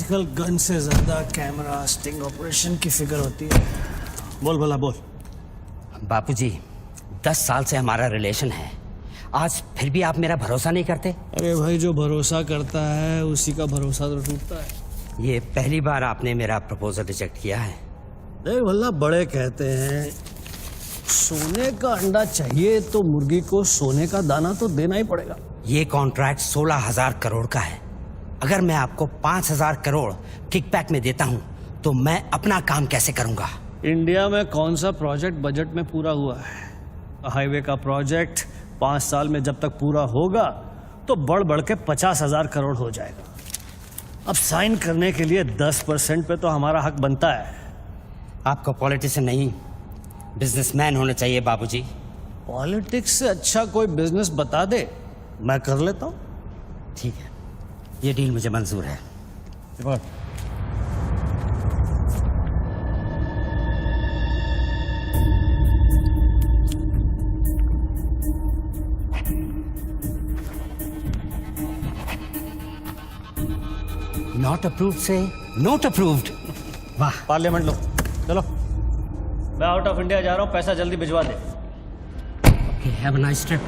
आजकल गन से ज्यादा कैमरा स्टिंग ऑपरेशन की फिक्र होती है। बोल भला बोल। बापूजी, 10 साल से हमारा रिलेशन है, आज फिर भी आप मेरा भरोसा नहीं करते? अरे भाई, जो भरोसा करता है उसी का भरोसा तो टूटता है। ये पहली बार आपने मेरा प्रपोजल रिजेक्ट किया है। देख भल्ला, बड़े कहते हैं सोने का अंडा चाहिए तो मुर्गी को सोने का दाना तो देना ही पड़ेगा। ये कॉन्ट्रैक्ट 16,000 करोड़ का है। अगर मैं आपको 5,000 करोड़ किकबैक में देता हूं तो मैं अपना काम कैसे करूंगा? इंडिया में कौन सा प्रोजेक्ट बजट में पूरा हुआ है? हाईवे का प्रोजेक्ट 5 साल में जब तक पूरा होगा तो बढ़ बढ़ के 50,000 करोड़ हो जाएगा। अब साइन करने के लिए 10% पे तो हमारा हक बनता है। आपको पॉलिटिशियन नहीं, बिजनेसमैन होना चाहिए बाबूजी। पॉलिटिक्स से अच्छा कोई बिजनेस बता दे, मैं कर लेता हूँ। ठीक है, ये डील मुझे मंजूर है। नॉट अप्रूव्ड से नोट अप्रूव्ड। वाह। पार्लियामेंट लो, चलो। मैं आउट ऑफ इंडिया जा रहा हूँ, पैसा जल्दी भिजवा दे। Have a nice trip.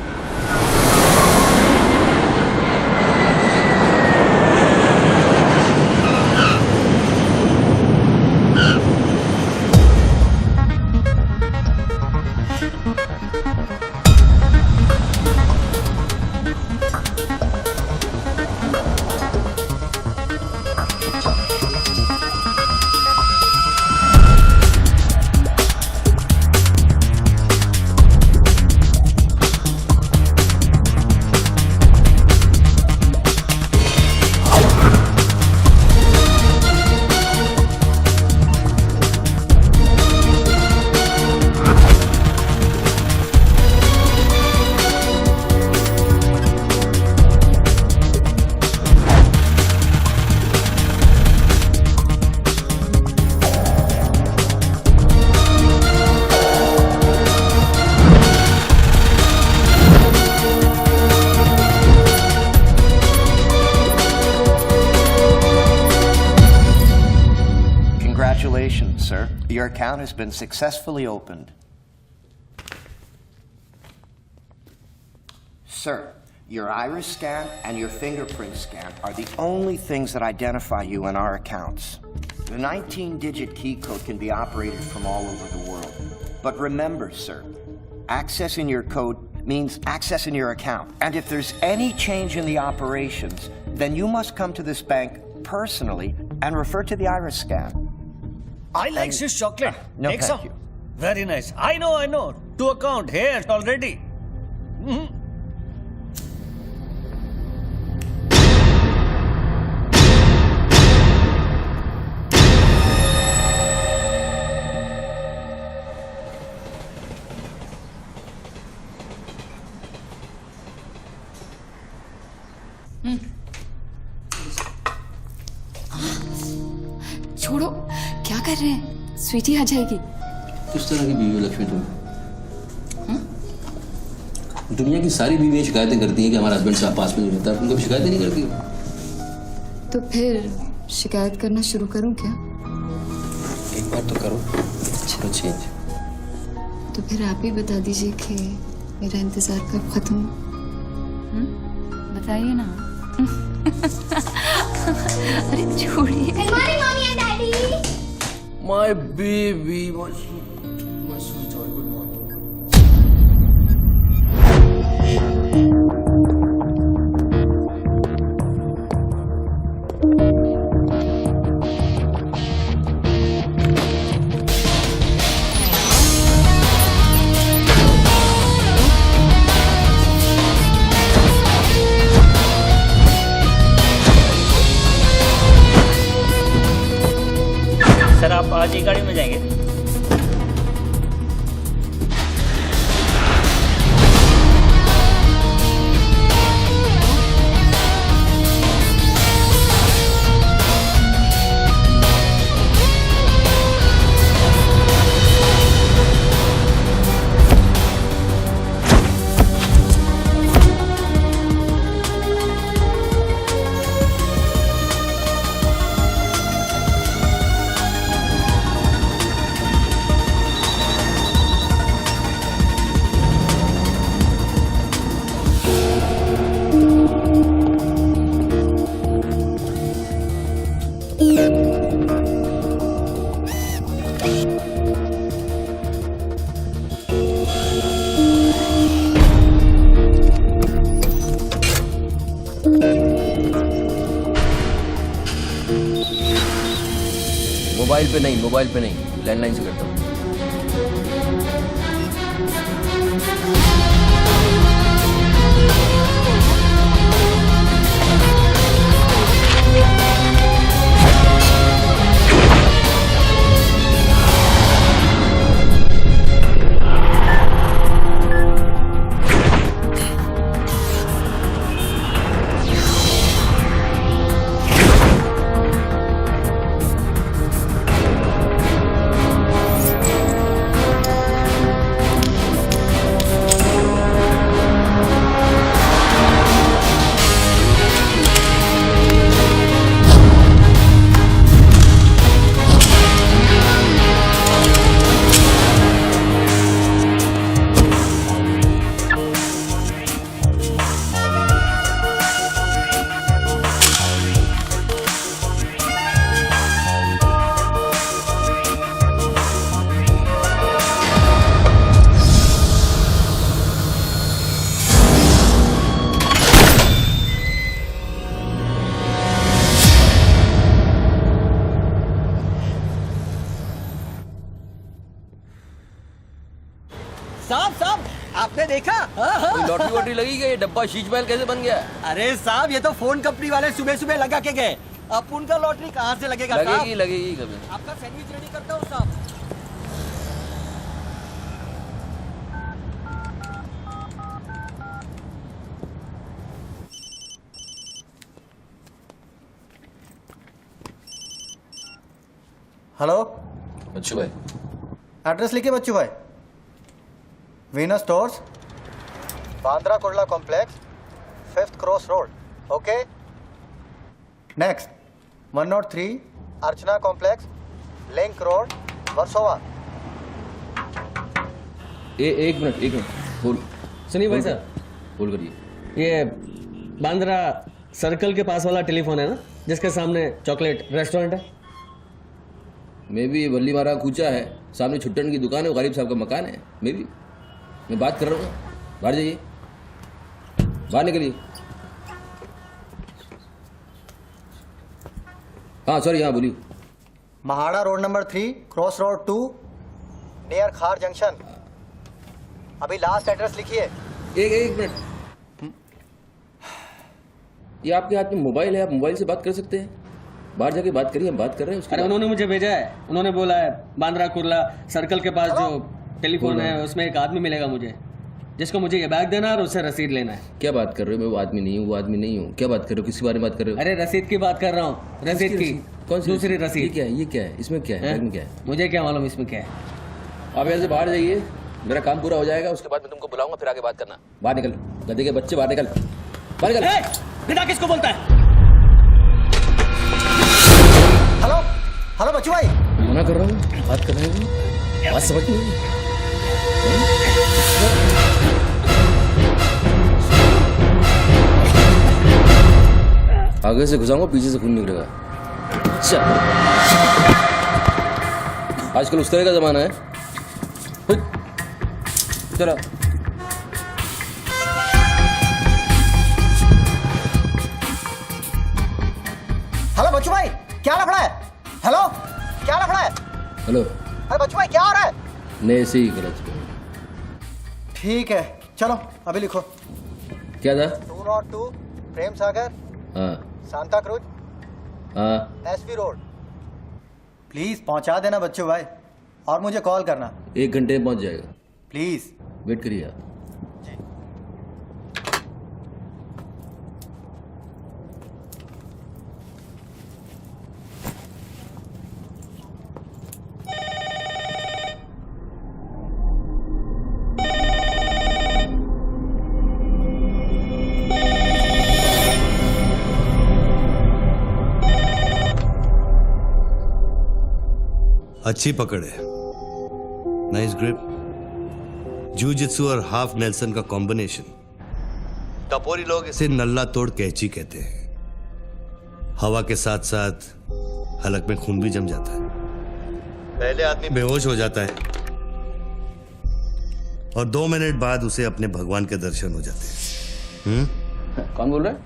Congratulations, sir. Your account has been successfully opened. Sir, your iris scan and your fingerprint scan are the only things that identify you in our accounts. The 19-digit key code can be operated from all over the world. But remember, sir, accessing your code means accessing your account. And if there's any change in the operations, then you must come to this bank personally and refer to the iris scan. I like Swiss chocolate. No, Take thank some. you. Very nice. I know. To account here already. छोड़ो, क्या कर रहे हैं? स्वीटी आ जाएगी। किस तरह की बीवी हो लक्ष्मी तुम? दुनिया की सारी बीवियां शिकायतें करती हैं कि हमारा हस्बैंड साहब पास में नहीं रहता, तुम कभी शिकायतें नहीं करती हो? तो फिर शिकायत करना शुरू करूं क्या? एक बार तो करो, चलो चेंज। तो फिर आप ही बता दीजिए कि मेरा इंतजार कब खत्म हो? बताइए ना। अरे छोड़िए। Morning, mommy and daddy. My baby, my sweet joy, good morning. Sir, आप आज ही गाड़ी में जाएंगे? मोबाइल पे नहीं, लैंडलाइन से करता हूँ। साहब आपने देखा? कोई लॉटरी वॉटरी लगी क्या? ये डब्बा शीश महल कैसे बन गया? अरे साहब ये तो फोन कंपनी वाले सुबह सुबह लगा के गए। अब उनका लॉटरी कहाँ से लगेगा? लगेगी कभी। आपका सैंडविच रेडी करता हूँ साहब। हेलो, बच्चू भाई, एड्रेस लिखिए बच्चू भाई। Venus stores, Bandra Kurla complex, 5th cross road. Okay. Next 103 अर्चना कॉम्प्लेक्स, लिंक रोड, वर्सोवा। एक मिनट होल्ड। सुनिए भाई साहब, होल्ड करिए। ये बांद्रा सर्कल के पास वाला टेलीफोन है ना, जिसके सामने चॉकलेट रेस्टोरेंट है? मे भी वल्ली मारा कूचा है, सामने छुट्टन की दुकान है, गरीब साहब का मकान है। मे भी मैं बात कर रहा हूँ, बाहर जाइए, बाहर निकलिए। हाँ सॉरी, हाँ बोलिए। MHADA road number 3 cross road 2 near खार जंक्शन। अभी लास्ट एड्रेस लिखिए। एक मिनट, ये आपके हाथ में मोबाइल है, आप मोबाइल से बात कर सकते हैं। बाहर जाके बात करिए, हम बात कर रहे हैं उसके अरे बाद। उन्होंने मुझे भेजा है, उन्होंने बोला है बांद्रा कुर्ला सर्कल के पास जो टेलीफोन है उसमें एक आदमी मिलेगा मुझे, जिसको मुझे ये बैग देना है और उससे रसीद लेना है। क्या बात कर रहे हो? मैं वो आदमी नहीं हूँ। क्या बात कर रहे हो? किसके बारे में बात कर रहे हो? अरे रसीद की बात कर रहा हूँ, रसीद की। कौन सी दूसरी ये रसीद। क्या है? इसमें क्या है? बैग में क्या है? मुझे क्या मालूम इसमें क्या है। आप यहाँ से बाहर जाइए, मेरा काम पूरा हो जाएगा, उसके बाद मैं तुमको बुलाऊंगा, फिर आगे बात करना। बाहर निकल, गधे के बच्चे, बाहर निकल, बाहर निकल। बिना किसको बोलता है? हेलो हेलो बच्चू भाई। मना कर रहा हूँ, बात कर रहे हैं, बात समझ नहीं। आगे से घुसाऊंगा, पीछे से खून निकलेगा। अच्छा, आजकल उस तरह का जमाना है। चलो हेलो बच्चू भाई, क्या लफड़ा है? हेलो, क्या लफड़ा है? हेलो, अरे बच्चू भाई क्या हो रहा है? नहीं ऐसे ही गलत। ठीक है चलो अभी लिखो। क्या था? 202 प्रेम सागर, हाँ सांता क्रूज, हाँ, एसवी रोड। प्लीज पहुंचा देना बच्चू भाई, और मुझे कॉल करना 1 घंटे में पहुंच जाएगा। प्लीज। वेट करिए आप। अच्छी पकड़ है, नाइस ग्रिप। जूजित्सु और हाफ नेल्सन का कॉम्बिनेशन। टपोरी लोग इसे नल्ला तोड़ कैची कहते हैं। हवा के साथ साथ हलक में खून भी जम जाता है। पहले आदमी बेहोश हो जाता है और 2 मिनट बाद उसे अपने भगवान के दर्शन हो जाते हैं। कौन बोल रहा है?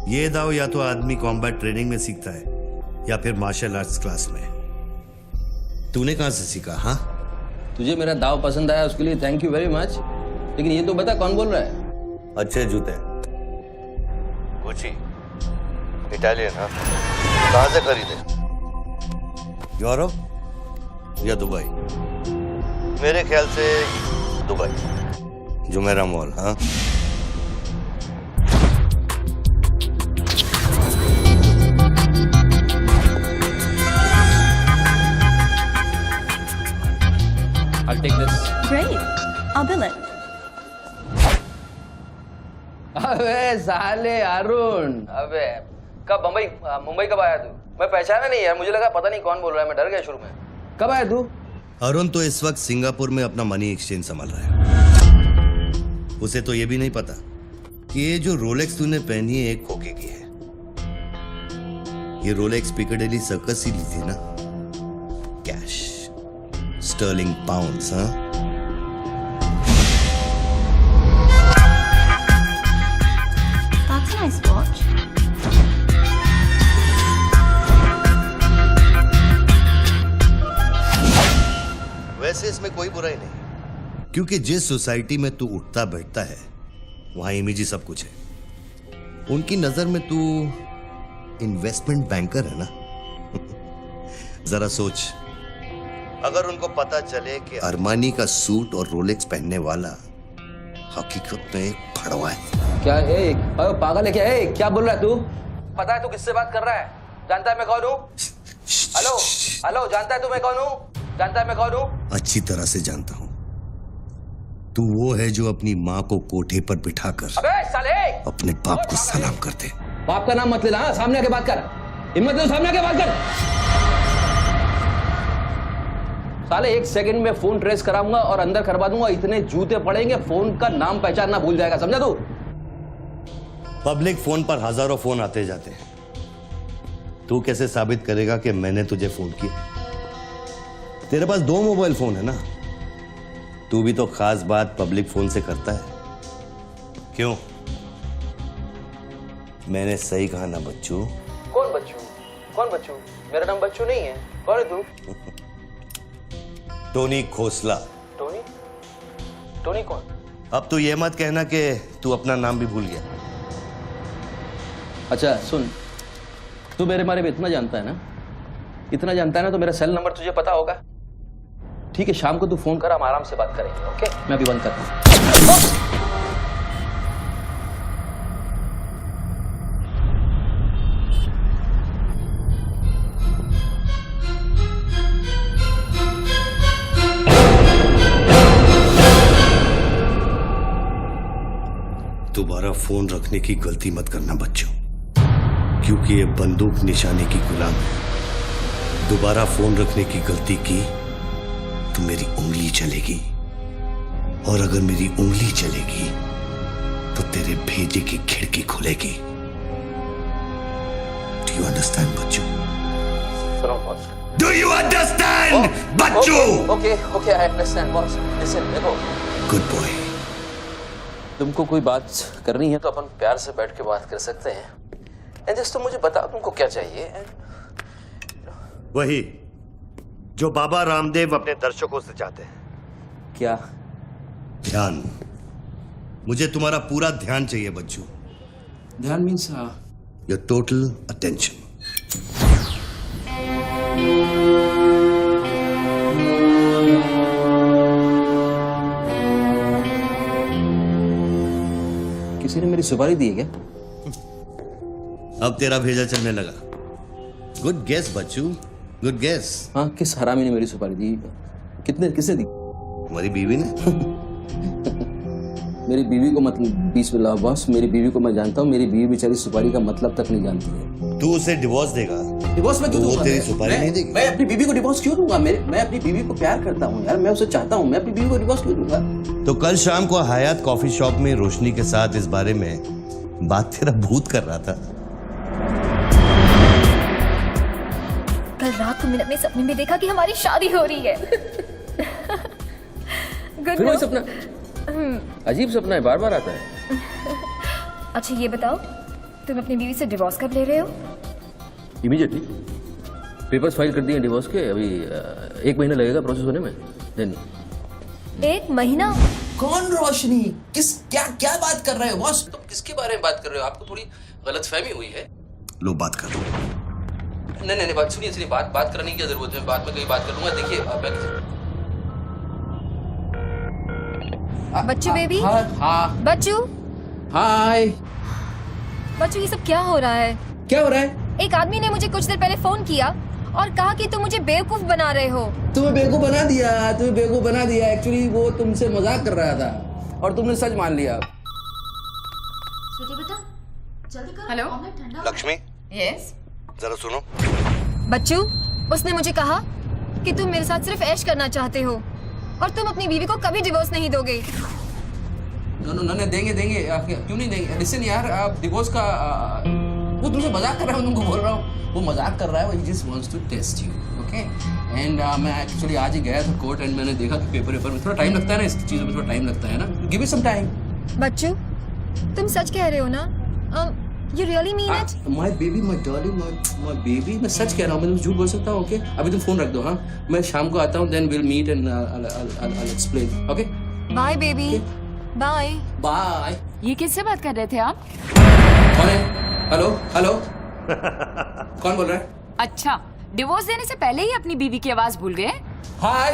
ये दाव या तो आदमी कॉम्बैट ट्रेनिंग में सीखता है या फिर मार्शल आर्ट्स क्लास में। तूने कहाँ से सीखा? हाँ, तुझे मेरा दाव पसंद आया उसके लिए थैंक यू वेरी मच, लेकिन ये तो बता कौन बोल रहा है? अच्छे जूते, गुची, इटालियन। हाँ, कहाँ से खरीदे? यूरोप या दुबई? मेरे ख्याल से दुबई, जुमेरा मॉल। हाँ, I'll take this. Great. I'll bill it. अबे साले अरुण, अबे कब मुंबई कब आया तू? मैं पहचाना नहीं यार, मुझे लगा पता नहीं कौन बोल रहा है, मैं डर गया शुरू में। कब आया तू? अरुण तो इस वक्त सिंगापुर में अपना मनी एक्सचेंज संभाल रहा है। उसे तो ये भी नहीं पता कि ये जो रोलेक्स तूने पहनी है एक खोखे की है। ये रोलेक्स पिकाडेली सर्कस ही ली थी ना, कैश, स्टर्लिंग पाउंड्स। हाँ, That's a nice watch. वैसे इसमें कोई बुराई नहीं, क्योंकि जिस सोसाइटी में तू उठता बैठता है वहां इमेज ही सब कुछ है। उनकी नजर में तू इन्वेस्टमेंट बैंकर है ना। जरा सोच, अगर उनको पता चले कि अरमानी का सूट और रोलेक्स पहनने वाला हकीकत में एक फड़वा है। क्या है? पागल है क्या? है क्या बोल रहा है तू? पता है तू किससे बात कर रहा है? जानता है मैं कौन हूँ? हेलो हेलो, जानता है तू मैं कौन हूँ? जानता है मैं कौन हूँ? अच्छी तरह से जानता हूं। तू वो है जो अपनी माँ को कोठे पर बिठाकर अबे साले, अपने बाप को सलाम करते। बाप का नाम मत लेना, सामने आके बात कर। हिम्मत है तो सामने आके बात कर। साले 1 सेकंड में फोन ट्रेस कराऊंगा और अंदर करवा दूंगा, इतने जूते पड़ेंगे फोन का नाम पहचानना भूल जाएगा, समझा तू? पब्लिक फोन पर हजारों फोन आते जाते हैं। तू कैसे साबित करेगा कि मैंने तुझे फोन किया? तेरे पास 2 मोबाइल फोन है ना। तू भी तो खास बात पब्लिक फोन से करता है, क्यों? मैंने सही कहा ना बच्चू? कौन बच्चू? कौन बच्चू? मेरा नाम बच्चू नहीं है। कौन है तू? टोनी खोसला। टोनी? टोनी कौन? अब तो ये मत कहना कि तू अपना नाम भी भूल गया। अच्छा सुन, तू मेरे बारे में इतना जानता है ना, इतना जानता है ना, तो मेरा सेल नंबर तुझे पता होगा। ठीक है, शाम को तू फोन कर, हम आराम से बात करेंगे। ओके, मैं अभी बंद करता हूं। दोबारा फोन रखने की गलती मत करना बच्चों, क्योंकि ये बंदूक निशाने की गुलाम है। दोबारा फोन रखने की गलती की तो मेरी उंगली चलेगी, और अगर मेरी उंगली चलेगी तो तेरे भेजे की खिड़की खुलेगी। Do you understand Bachchu? Do you understand Bachchu? Okay okay, I understand boss. Listen, देखो, गुड बॉय। तुमको कोई बात करनी है तो अपन प्यार से बैठ के बात कर सकते हैं। एंड जस्ट तुम मुझे बताओ तुमको क्या चाहिए। वही जो बाबा रामदेव अपने दर्शकों से चाहते हैं। क्या? ध्यान। मुझे तुम्हारा पूरा ध्यान चाहिए बच्चू। ध्यान मीन्स योर टोटल अटेंशन। किसी ने मेरी सुपारी दी है क्या? अब तेरा भेजा चलने लगा। गुड गेस बच्चू, गुड गेस। हाँ, किस हरामी ने मेरी सुपारी दी? किसने दी? तुम्हारी बीवी ने। मेरी बीवी को मतलब 20 मिला बॉस, मेरी बीवी को मैं जानता हूँ। मेरी बीवी बेचारी सुपारी का मतलब तक नहीं जानती है। तू उसे डिवोर्स देगा? डिवोर्स में क्यों वो दूंगा? तेरी सुपारी नहीं देगी? मैं अपनी बीवी को डिवोर्स क्यों दूंगा? मैं अपनी बीवी को प्यार करता हूँ यार, मैं उसे चाहता हूँ। मैं अपनी बीवी को डिवोर्स क्यों दूंगा? तो कल शाम को हयात कॉफी शॉप में रोशनी के साथ इस बारे में बात तेरा भूत कर रहा था। कल रात को मैंने अपने सपने में देखा कि हमारी शादी हो रही है। Good फिर वही no? सपना? अजीब सपना है, बार बार आता है। अच्छा ये बताओ, तुम अपनी बीवी से डिवोर्स कब ले रहे हो? इमीडिएटली। पेपर्स फाइल कर दिए डिवोर्स के, अभी 1 महीना लगेगा प्रोसेस होने में। देन 1 महीना? कौन रोशनी? क्या क्या बात कर रहे हो बॉस? तुम किसके बारे में बात कर रहे हो? आपको थोड़ी गलतफहमी हुई है। लो बात कर। नहीं बात सुनिए, बात करने की क्या जरूरत है? बाद में कहीं बात कर लूंगा। देखिए बच्चू बेबी, हाँ बच्चू, हाय। बच्चू, ये सब क्या हो रहा है? क्या हो रहा है? एक आदमी ने मुझे कुछ देर पहले फोन किया और कहा कि तुम मुझे बेवकूफ बना रहे हो। तुम्हें बेवकूफ बना दिया। एक्चुअली वो तुमसे मजाक कर रहा था और तुमने सच मान लिया। Hello Lakshmi, yes. जरा सुनो। बच्चू, उसने मुझे कहा कि तुम मेरे साथ सिर्फ ऐश करना चाहते हो और तुम अपनी बीवी को कभी डिवोर्स नहीं दोगे। नहीं देंगे। क्यों नहीं देंगे? लिसन यार, आप डिवोर्स का वो तुमसे मजाक कर रहा है, तुमको बोल रहा हूँ। वो मजाक कर रहा है, वो just wants to test you, okay? And मैं एक्चुअली आज ही गया था कोर्ट एंड मैंने देखा कि पेपर में थोड़ा टाइम लगता है ना, इस चीज़ों में थोड़ा टाइम लगता है ना। Give me some time. बच्चू, तुम सच कह रहे हो ना? You really mean it? My baby, my darling, my baby, मैं सच कह रहा हूँ। मैं झूठ बोल सकता हूँ? ओके, अभी तुम फोन रख दो। हाँ, मैं शाम को आता हूँ, then we'll meet and I'll explain. Okay? Bye baby. Bye. Bye. ये किससे बात कर रहे थे आप? कौन है? हेलो कौन बोल रहा है? अच्छा, डिवोर्स देने से पहले ही अपनी बीवी की आवाज भूल गए? हाय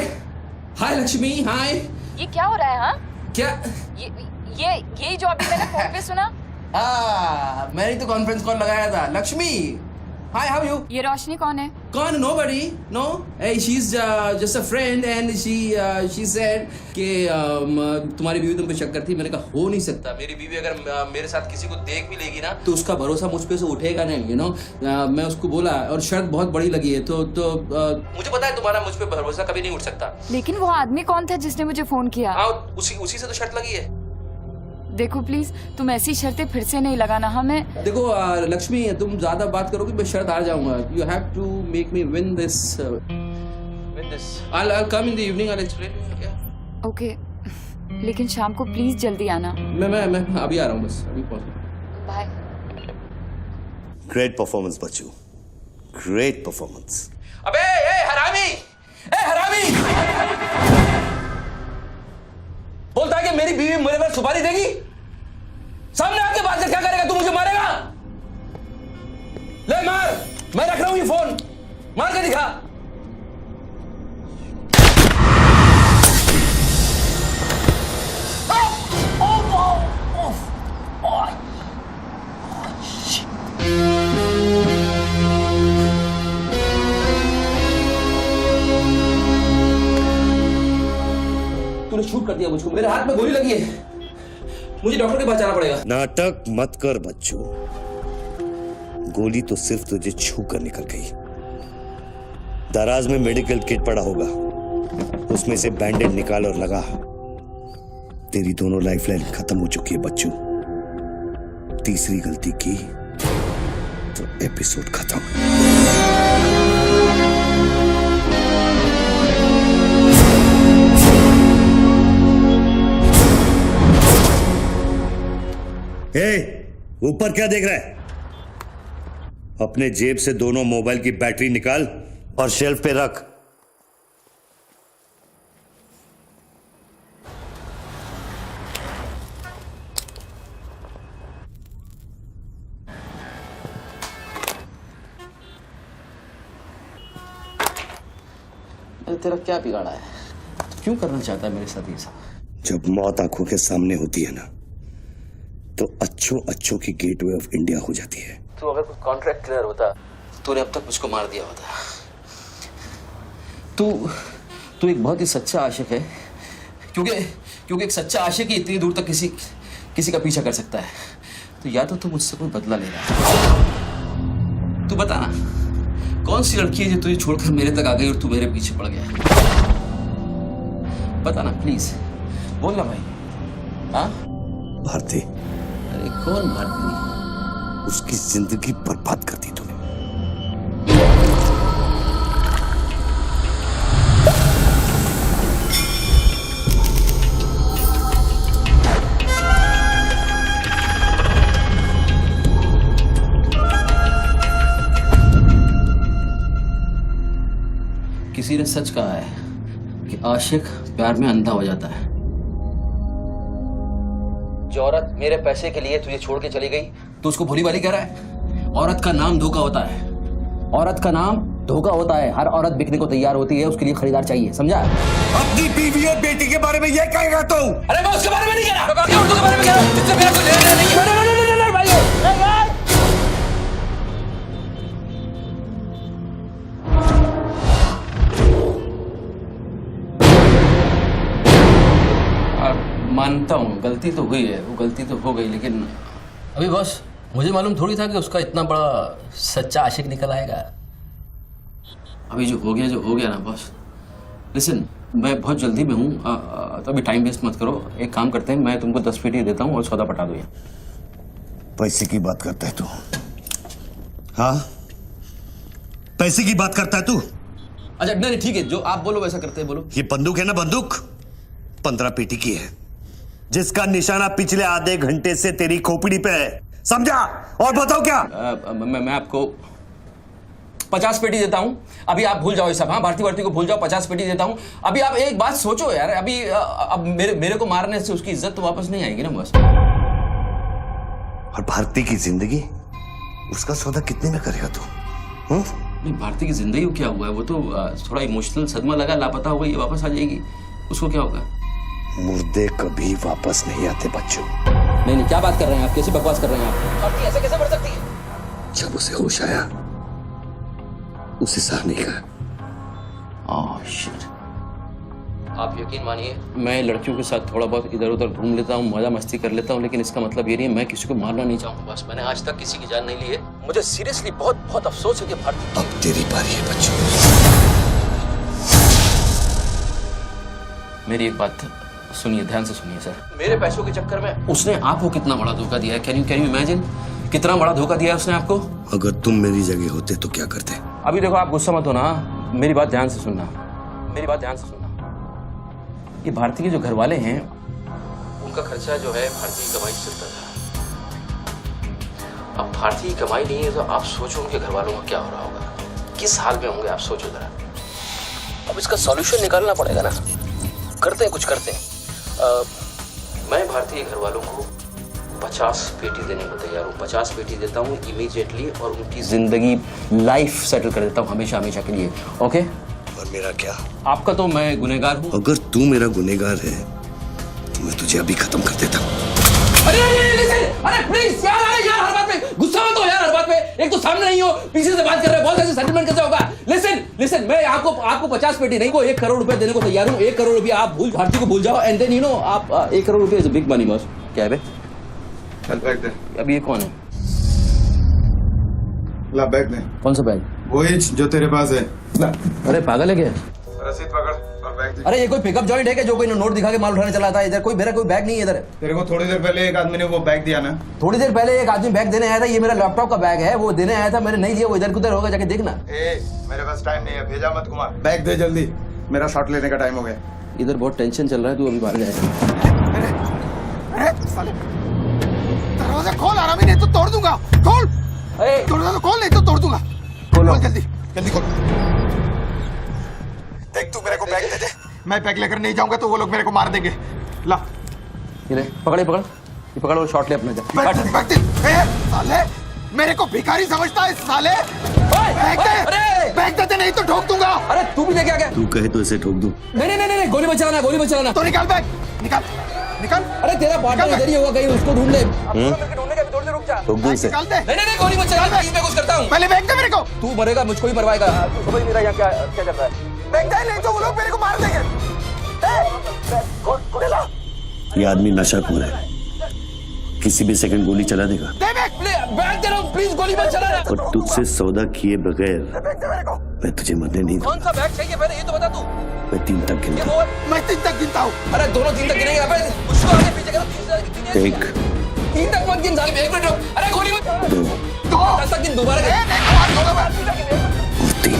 लक्ष्मी, हाय। ये क्या हो रहा है? हाँ, क्या? ये जो अभी मैंने फोन पे सुना। मैंने तो कॉन्फ्रेंस कॉल लगाया था। Lakshmi, hi, how you? ये रोशनी कौन है? कौन? Nobody, no. She is just a friend and she said कि तुम्हारी बीवी तुम पे शक करती। मैंने कहा हो नहीं सकता, मेरी बीवी अगर मेरे साथ किसी को देख भी लेगी ना तो उसका भरोसा मुझ पे से उठेगा नहीं, यू नो। मैं उसको बोला और शर्त बहुत बड़ी लगी है, तो मुझे पता है तुम्हारा मुझ पे भरोसा कभी नहीं उठ सकता। लेकिन वो आदमी कौन था जिसने मुझे फोन किया? हाँ, उसी से तो शर्त लगी है। देखो प्लीज, तुम ऐसी शर्तें फिर से नहीं लगाना। हमें देखो लक्ष्मी, तुम ज्यादा बात करोगे मैं शर्त हार जाऊंगा। You have to make me win this. I'll come in the evening, I'll explain. Yeah. Okay, लेकिन शाम को प्लीज जल्दी आना। मैं अभी आ रहा हूँ, बस अभी पहुंच। बाय। ग्रेट परफॉर्मेंस बच्चू, ग्रेट परफॉर्मेंस। अबे हरामी, बोलता है कि मेरी बीवी मेरे पर सुपारी देगी। सामने आके बात कर, क्या करेगा? तू मुझे मारेगा? ले मार, मैं रख रहा हूं ये फोन, मार के दिखा। तूने शूट कर दिया मुझको, मेरे हाथ में गोली लगी है, मुझे डॉक्टर के पास जाना पड़ेगा। नाटक मत कर बच्चू, गोली तो सिर्फ तुझे छू कर निकल गई। दराज में मेडिकल किट पड़ा होगा, उसमें से बैंडेड निकाल और लगा। तेरी दोनों लाइफलाइन खत्म हो चुकी है बच्चू। तीसरी गलती की तो एपिसोड खत्म। ऊपर क्या देख रहा है? अपने जेब से दोनों मोबाइल की बैटरी निकाल और शेल्फ पे रख। तेरा क्या बिगाड़ा है? क्यों करना चाहता है मेरे साथ ये सब? जब मौत आंखों के सामने होती है ना, तो अच्छों की गेटवे ऑफ इंडिया हो जाती है। तो अगर कुछ कॉन्ट्रैक्ट क्लियर होता, तूने अब तक मुझको मार दिया होता। तू एक बहुत ही सच्चा आशिक है, क्योंकि एक सच्चा आशिक ही इतनी दूर तक किसी का पीछा कर सकता है। तो या तो तू मुझसे कोई बदला ले रहा है। तू बता ना, कौन सी लड़की है जो तुझे छोड़कर मेरे तक आ गई और तू मेरे पीछे पड़ गया? बता ना प्लीज, बोल ना भाई। हाँ, भारती। अरे कौन भारती? उसकी जिंदगी बर्बाद कर दी तूने। किसी ने सच कहा है कि आशिक प्यार में अंधा हो जाता है। जो औरत मेरे पैसे के लिए तुझे छोड़ के चली गई तो उसको भोली भाली कह रहा है। औरत का नाम धोखा होता है। औरत का नाम धोखा होता है। हर औरत बिकने को तैयार होती है, उसके लिए खरीदार चाहिए, समझा? अपनी बीवी और बेटी के बारे में ये कहेगा तू? अरे मैं उसके बारे में नहीं कह रहा, मैं उर्दू के बारे में कह रहा हूं, जिससे मेरा कोई लेना देना नहीं है। भाई मानता हूँ गलती तो हुई है, वो गलती तो हो गई, लेकिन अभी बस मुझे मालूम थोड़ी था कि उसका इतना बड़ा सच्चा आशिक निकल आएगा। अभी जो हो गया ना बॉस। लिसन, मैं बहुत जल्दी में हूँ, तो अभी टाइम वेस्ट मत करो। एक काम करते हैं, मैं तुमको 10 पेटी देता हूँ और सौदा पटा दो। पैसे की बात करता है तू? हाँ, पैसे की बात करता है तू? अच्छा नहीं ठीक है, जो आप बोलो वैसा करते हैं, बोलो। ये बंदूक है ना, बंदूक 15 पेटी की है, जिसका निशाना पिछले आधे घंटे से तेरी खोपड़ी पे है, समझा? और बताओ क्या? मैं आपको 50 पेटी देता हूं। अभी आप भूल जाओ ये सब। हाँ, भारती को भूल जाओ, 50 पेटी देता हूं। अभी आप एक बात सोचो यार, अभी अब मेरे को मारने से उसकी इज्जत तो वापस नहीं आएगी ना बस। और भारती की जिंदगी, उसका सौदा कितने में करेगा तू? नहीं, भारती की जिंदगी को क्या हुआ है? वो तो थोड़ा इमोशनल सदमा लगा, लापता हो गई, वापस आ जाएगी। उसको क्या होगा? मुर्दे कभी वापस नहीं आते बच्चों। नहीं, क्या बात कर रहे हैं आप? कैसी बकवास कर रहे हैं आप? भारती ऐसे कैसे बढ़ सकती है? जब उसे होश आया, उसे सहा नहीं कहा। शिट। आप यकीन मानिए, मैं लड़कियों के साथ थोड़ा बहुत इधर उधर घूम लेता हूँ, मजा मस्ती कर लेता हूँ, लेकिन इसका मतलब ये नहीं है मैं किसी को मारना नहीं चाहूँगा। बस मैंने आज तक किसी की जान नहीं ली है। मुझे सीरियसली बहुत बहुत अफसोस है कि भारती। अब तेरी बारी है बच्चों। मेरी एक बात सुनिए, ध्यान से सुनिए सर। मेरे पैसों के चक्कर में उसने आपको कितना बड़ा धोखा दिया है? Can you imagine? कितना बड़ा धोखा दिया है उसने आपको? अगर तुम मेरी जगह होते तो क्या करते? अभी देखो, आप गुस्सा मत होना, मेरी बात ध्यान से सुनना, मेरी बात ध्यान से सुनना। ये भारती के जो घर वाले हैं, उनका खर्चा जो है भारती की कमाई से चलता था। अब भारती की कमाई नहीं है तो आप सोचो उनके घर वालों का क्या हो रहा होगा, किस हाल में होंगे, आप सोचो जरा। अब इसका सॉल्यूशन निकालना पड़ेगा ना। करते हैं, कुछ करते हैं। मैं भारतीय घर वालों को 50 पेटी देने को तैयार हूँ। 50 पेटी देता हूँ इमीडिएटली, और उनकी जिंदगी लाइफ सेटल कर देता हूँ हमेशा हमेशा के लिए। ओके? और मेरा क्या? आपका तो मैं गुनहगार हूँ। अगर तू मेरा गुनहगार है तो मैं तुझे अभी खत्म कर देता हूँ। अरे प्लीज यार, हर बात में गुस्सा मत हो यार, हर बात में। एक तो सामने नहीं हो, पीछे से बात कर रहे हो, बहुत ऐसे सेटलमेंट कैसे होगा? लिसन, मैं आपको 50 पेटी नहीं, वो 1 करोड़ रुपए देने को तैयार हूँ। 1 करोड़ रुपया आप भारती को भूल जाओ, एंड देन यू नो आप 1 करोड़ रुपया is a big money boss. क्या है बे? चल बैग दे। अब ये कौन है? ला बैग दे। कौन सा बैग? वही जो तेरे पास है। ला। अरे पागल है क्या? रसीद पकड़ और बैग दे। अरे ये कोई पिकअप जॉइंट है क्या जो कोई नोट दिखा के माल उठाने चला था? इधर मेरा कोई बैग नहीं है इधर। तेरे को थोड़ी देर पहले एक आदमी ने वो बैग दिया ना? थोड़ी देर पहले एक आदमी बैग देने आया था। ये मेरा लैपटॉप का बैग है, वो देने आया था, मैंने नहीं लिया। वो इधर उधर होगा, जाके देखना। मेरे पास टाइम नहीं है, भेजा मत घुमा। बैग दे जल्दी, मेरा शॉट लेने का टाइम हो गया। इधर बहुत टेंशन चल रहा है, तू अभी बाहर जाएगा। दरवाजा खोल, आराम ही नहीं तो तोड़ दूंगा। खोल दरवाजा, खोल नहीं तो तोड़ दूंगा। खोल जल्दी जल्दी खोल। देख, तू मेरे को बैग दे दे, मैं बैग लेकर नहीं जाऊंगा तो वो लोग मेरे को मार देंगे। ला ये पकड़ वो शॉट ले अपना। बैग दे। साले मेरे को भिखारी समझता है साले। बैग दे नहीं तो ठोक दूंगा। अरे तू भी लेके आ गया? तू कहे तो इसे ठोक दूं? नहीं, गोली मत चलाना। तो निकाल बैग, निकाल। अरे तेरा पार्टनर इधर ही होगा कहीं, उसको ढूंढ ले। ढूंढने का भी थोड़ी देर रुक जा। ठोक दूं इसे? निकाल दे। नहीं, गोली मत चला, मैं कुछ करता हूँ। पहले बैग दे मेरे को। तू मरेगा, मुझको ही मरवाएगा। समझ नहीं रहा यहाँ क्या चल रहा है। बैग दे, नहीं तो वो लोग मेरे को मार देंगे। ये आदमी नशाखोर है, किसी भी सेकंड गोली चला देगा। बैग दे रहा हूँ, प्लीज गोली मत चलाना। और तुझसे सौदा किए बगैर मैं तुझे मरने नहीं दूंगा। कौन सा बैग चाहिए पहले ये तो बता तू। मैं 3 तक गिनता हूँ। मैं 3 तक गिनता हूँ। अरे दोनों 3 तक गिनेंगे। उसको आगे पीछे करो। 1 3 तक मत गिन साले, 1 मिनट रुक। अरे गोली मत। 2 10 तक गिन दोबारा। और 3।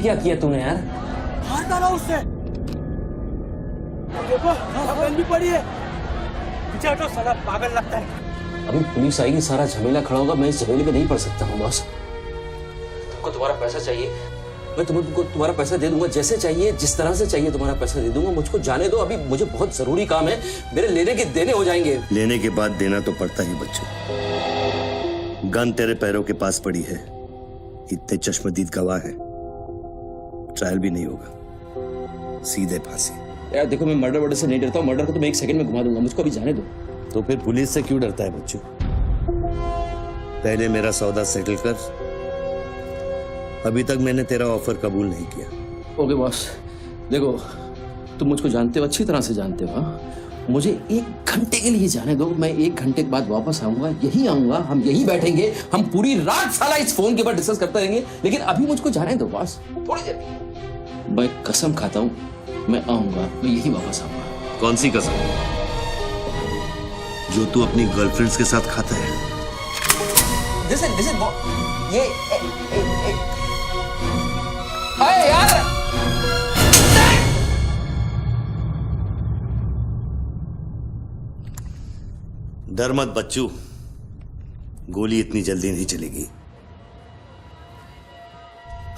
क्या किया तूने यार? मार डाला उससे। देखो गन भी पड़ी है। पीछे हटो, साला पागल लगता है। अभी पुलिस आएगी, सारा झमेला खड़ा होगा, मैं इस झमेले में नहीं पड़ सकता हूँ बॉस। तुमको तुम्हारा पैसा चाहिए, मैं तुमको तुम्हारा पैसा दे दूंगा, जैसे चाहिए जिस तरह से चाहिए तुम्हारा पैसा दे दूंगा। मुझको जाने दो, अभी मुझे बहुत जरूरी काम है, मेरे लेने के देने हो जाएंगे। लेने के बाद देना तो पड़ता ही बच्चों। गन तेरे पैरों के पास पड़ी है, इतने चश्मदीद गवाह है, ट्रायल भी नहीं होगा, सीधे फांसी। यार देखो, मैं मर्डर से नहीं डरता हूँ, मर्डर को तो मैं 1 सेकंड में घुमा दूंगा, मुझको अभी जाने दो। तो फिर पुलिस से क्यों डरता है बच्चों? पहले मेरा सौदा सेटल कर। अभी तक मैंने तेरा ऑफर कबूल नहीं किया। ओके बॉस, देखो तुम मुझको जानते हो, अच्छी तरह से जानते हो। मुझे 1 घंटे के लिए जाने दो, मैं 1 घंटे के बाद वापस आऊंगा, यही आऊंगा, हम यही बैठेंगे, हम पूरी रात साला इस फोन के ऊपर डिस्कस करते रहेंगे, लेकिन अभी मुझको जाने दो बॉस, थोड़ी देर। मैं कसम खाता हूँ, मैं आऊंगा, मैं यही वापस आऊंगा। कौन सी कसम? जो तू अपनी गर्लफ्रेंड्स के साथ खाता है। Listen, ये अरे यार, डर मत बच्चू, गोली इतनी जल्दी नहीं चलेगी।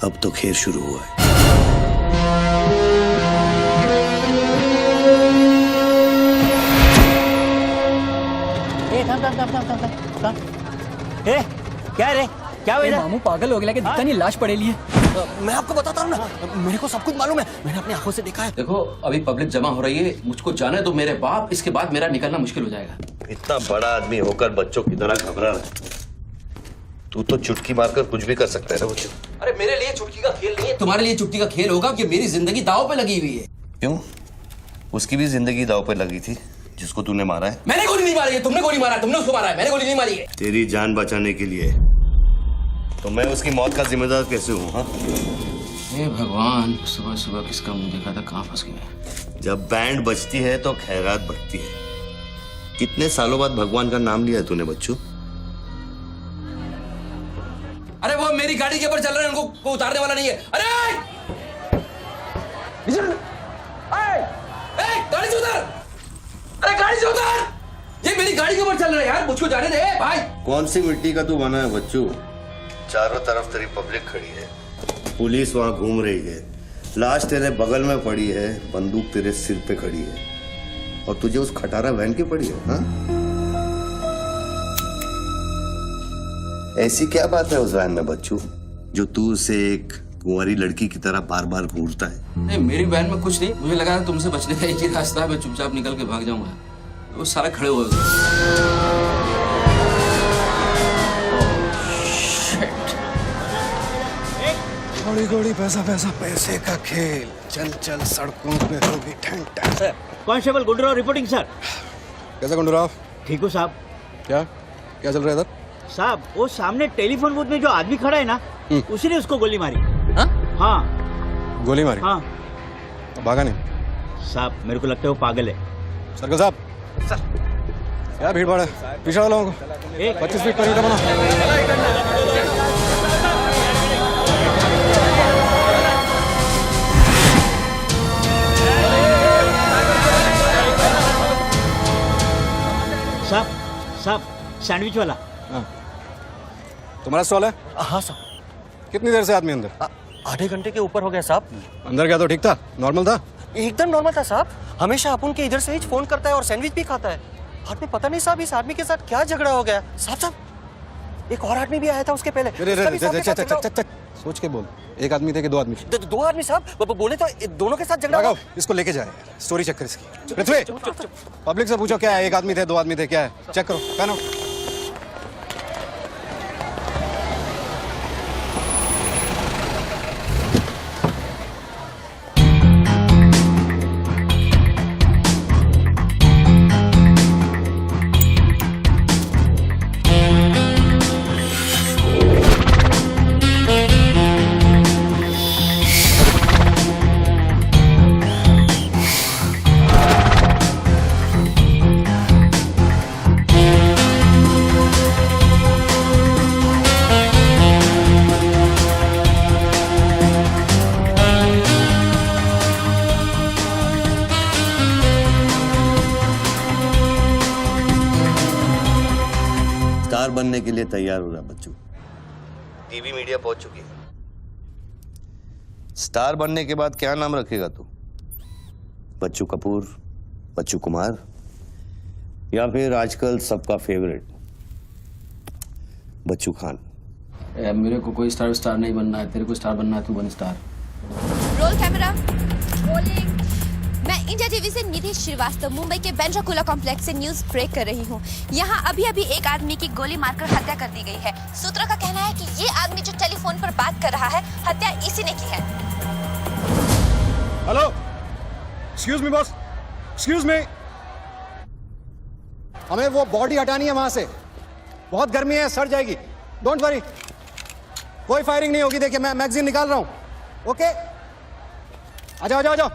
अब तो खेल शुरू हुआ है। क्या रे, क्या हुआ? मामू पागल हो गया कि दिखता नहीं, लाश पड़ेली है। मैं आपको बताता हूँ ना, मेरे को सब कुछ मालूम है, मैंने अपनी आंखों से देखा है। देखो अभी पब्लिक जमा हो रही है, मुझको जाने दो मेरे बाप, इसके बाद मेरा निकलना मुश्किल हो जाएगा। इतना बड़ा आदमी होकर बच्चों की तरह घबरा रहा है। तू तो चुटकी मारकर कुछ भी कर सकता है ना बच्चों। अरे मेरे लिए चुटकी का खेल नहीं है, तुम्हारे लिए चुटकी का खेल होगा कि मेरी जिंदगी दांव पे लगी हुई है। क्यों? उसकी भी जिंदगी दांव पे लगी थी, जिसको तूने मारा है। मैंने गोली नहीं मारी है, तुमने गोली मारा है, तुमने उसको मारा है, मैंने गोली नहीं मारी है। तेरी जान बचाने के लिए तो मैं उसकी मौत का जिम्मेदार कैसे हूँ? हाँ, हे भगवान, सुबह सुबह किसका मुंह देखा था, कहाँ फंस गए। जब बैंड बजती है तो खैरात बढ़ती है। कितने सालों बाद भगवान का नाम लिया है तूने बच्चू? अरे वो मेरी गाड़ी के ऊपर चल रहे हैं, उनको उतारने वाला नहीं है। अरे गाड़ी से उतर, अरे गाड़ी से उतर, ये मेरी गाड़ी के ऊपर चल रहा है यार, मुझको जाने दे भाई। कौन सी मिट्टी का तू बना है बच्चू? चारों तरफ तेरी पब्लिक खड़ी है, पुलिस वहां घूम रही है, लाश तेरे बगल में पड़ी है, बंदूक तेरे सिर पे खड़ी है, और तुझे उस खटारा वैन की पड़ी है। हाँ? ऐसी क्या बात है उस वैन में बच्चू, जो तू उसे एक कुंवारी लड़की की तरह बार बार घूरता है? नहीं, मेरी वैन में कुछ नहीं, मुझे लगा तुमसे बचने का एक ही रास्ता है, मैं चुपचाप निकल के भाग जाऊंगा। वो सारे खड़े हुए थोड़ी थोड़ी पैसा पैसा, पैसे का खेल, चल चल सड़कों पे होगी ठंड। Constable Gundurao reporting sir. कैसा गुंडूराव? ठीक हो साहब? क्या क्या चल रहा है इधर? साहब वो सामने टेलीफोन बूथ में जो आदमी खड़ा है ना, उसी ने उसको गोली मारी। हाँ गोली मारी? हाँ। तो भागा नहीं? साहब मेरे को लगता है वो पागल है। सर्कल साहब, सर क्या भीड़ भाड़ है, पीछे वालों को 25 फीट पर बना। साहब साहब सैंडविच वाला। तुम्हारा स्टॉल है? हाँ साहब। कितनी देर से आदमी अंदर? आधे घंटे के ऊपर हो गया साहब। अंदर क्या तो ठीक था, नॉर्मल था? एकदम नॉर्मल था साहब, हमेशा अपन के इधर से ही फोन करता है और सैंडविच भी खाता है। बाद में पता नहीं साहब इस आदमी के साथ क्या झगड़ा हो गया। साहब साहब एक और आदमी भी आया था उसके पहले। सोच के बोल, एक आदमी थे कि 2 आदमी? 2 आदमी साहब, बोले तो दोनों के साथ झगड़ा हुआ। इसको लेके जाए, स्टोरी चेक कर इसकी। पृथ्वी, पब्लिक से पूछो क्या है, 1 आदमी थे 2 आदमी थे, क्या है, चेक करो। पहनो। बनने के लिए तैयार हो रहा बच्चू। टीवी मीडिया पहुंच चुकी है। स्टार बनने के बाद क्या नाम रखेगा तू? बच्चू कपूर, बच्चू कुमार, या फिर आजकल सबका फेवरेट बच्चू खान? मेरे को कोई स्टार नहीं बनना है, तेरे को स्टार बनना है, तू बन स्टार। Roll camera, rolling. मैं इंडिया टीवी से निधि श्रीवास्तव मुंबई के बेंड्रा कॉम्प्लेक्स से न्यूज ब्रेक कर रही हूँ। यहाँ अभी अभी एक आदमी की गोली मारकर हत्या कर दी गई है। सूत्रों का कहना है कि ये आदमी जो टेलीफोन पर बात कर रहा है, हत्या इसी ने की है। Hello, excuse me boss, excuse me. हमें वो बॉडी हटानी है वहां से, बहुत गर्मी है, सड़ जाएगी। डोंट वरी, कोई फायरिंग नहीं होगी। देखिए मैं मैगजीन निकाल रहा हूं। ओके, आ जाओ, आ जाओ, आ जाओ।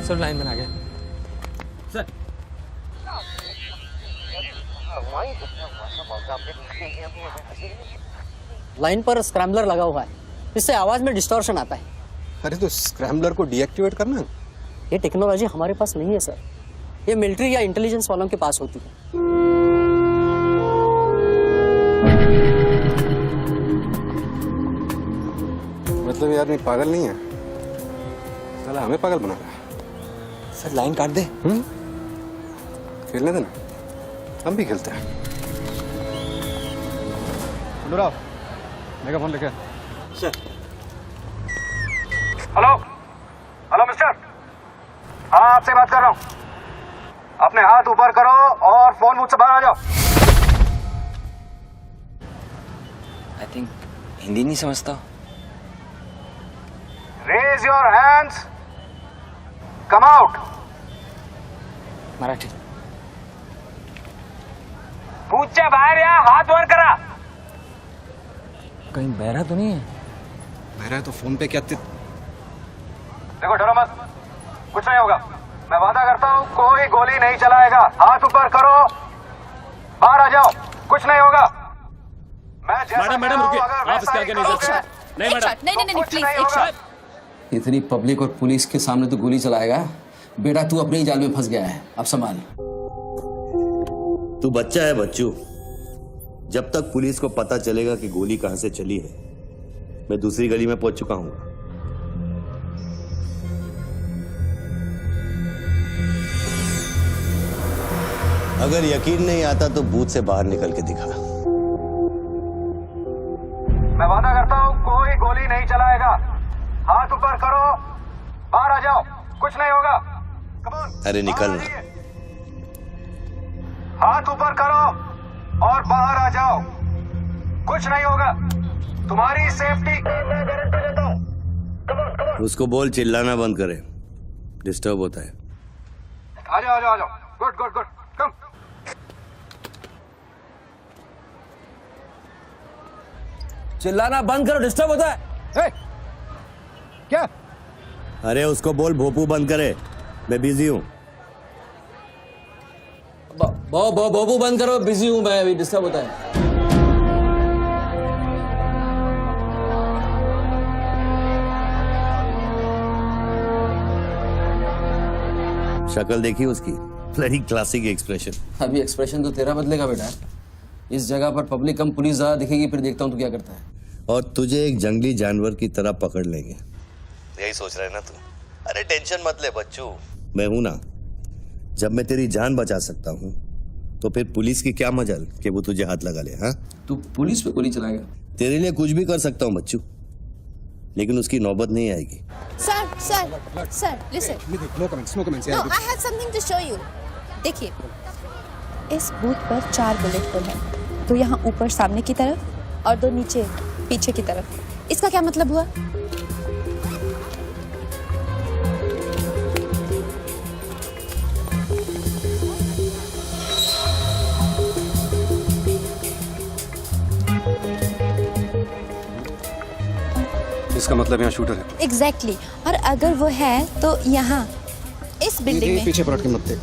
सब लाइन बना गए सर। लाइन पर स्क्रैम्बलर लगा हुआ है, इससे आवाज में डिस्टॉर्शन आता है। अरे तो स्क्रैम्बलर को डीएक्टिवेट करना। ये टेक्नोलॉजी हमारे पास नहीं है सर, ये मिलिट्री या इंटेलिजेंस वालों के पास होती है। मतलब ये आदमी पागल नहीं है, साला हमें पागल बना रहा है। सर लाइन काट दे। खेलने देना, हम भी खेलते हैं। राव, मेगा फोन लेके। सर। हेलो, हेलो मिस्टर, हाँ आपसे बात कर रहा हूँ। अपने हाथ ऊपर करो और फोन मुझसे बाहर आ जाओ। आई थिंक हिंदी नहीं समझता। Raise your hands, come out. Marathi. पूछे बाहर या हाथ वर करा। कहीं बहरा तो नहीं है? बहरा है तो फोन पे क्या देखो, डरो मत, कुछ नहीं होगा। मैं वादा करता हूँ कोई गोली नहीं चलाएगा। हाथ ऊपर करो, बाहर आ जाओ, कुछ नहीं होगा। मैं मैडम रुकिए, आप इसके आगे नहीं जा सकते। नहीं मैडम, नहीं प्लीज एक शॉट। इतनी पब्लिक और पुलिस के सामने तो गोली चलाएगा? बेटा तू अपने ही जाल में फंस गया है, अब संभाल। तू बच्चा है बच्चू। जब तक पुलिस को पता चलेगा कि गोली कहां से चली है, मैं दूसरी गली में पहुंच चुका हूं। अगर यकीन नहीं आता तो बूथ से बाहर निकल के दिखा। मैं वादा करता हूँ कोई गोली नहीं चलाएगा। हाथ ऊपर करो, बाहर आ जाओ, कुछ नहीं होगा। अरे निकल ना। हाथ ऊपर करो और बाहर आ जाओ, कुछ नहीं होगा। तुम्हारी सेफ्टी गारंटी देता हूँ। उसको बोल चिल्लाना बंद करे, डिस्टर्ब होता है। आ जाओ, आ जाओ, आ जाओ। गुड गुड गुड, कम। चिल्लाना बंद करो, डिस्टर्ब होता है। ए, क्या? अरे उसको बोल भोपू बंद करे, मैं बिजी हूँ। बाबू बंद करो, बिजी हूँ मैं, अभी डिस्टर्ब होता है। शक्ल देखी उसकी, ब्लडी क्लासिक एक्सप्रेशन। अभी एक्सप्रेशन तो तेरा बदलेगा बेटा। इस जगह पर पब्लिक कम पुलिस ज्यादा दिखेगी, फिर देखता हूँ तू क्या करता है। और तुझे एक जंगली जानवर की तरह पकड़ लेंगे। यही सोच रहा है ना तू? अरे टेंशन मत ले बच्चू, मैं हूं ना। जब मैं तेरी जान बचा सकता हूं तो फिर पुलिस की क्या मजाल कि वो तुझे हाथ लगा ले। हाँ, तू पुलिस पे गोली चलाएगा? तेरे लिए कुछ भी कर सकता हूं बच्चू, लेकिन उसकी नौबत नहीं Sir, listen. No comments, no comments. No, I have something to show you. देखिए, इस बूथ पर 4 बुलेट होल है, 2 यहाँ ऊपर सामने की तरफ और 2 नीचे पीछे की तरफ। इसका क्या मतलब हुआ? इसका मतलब यहाँ शूटर है। एग्जैक्टली और अगर वो है तो यहाँ इस बिल्डिंग में। पीछे पलट के मत देख।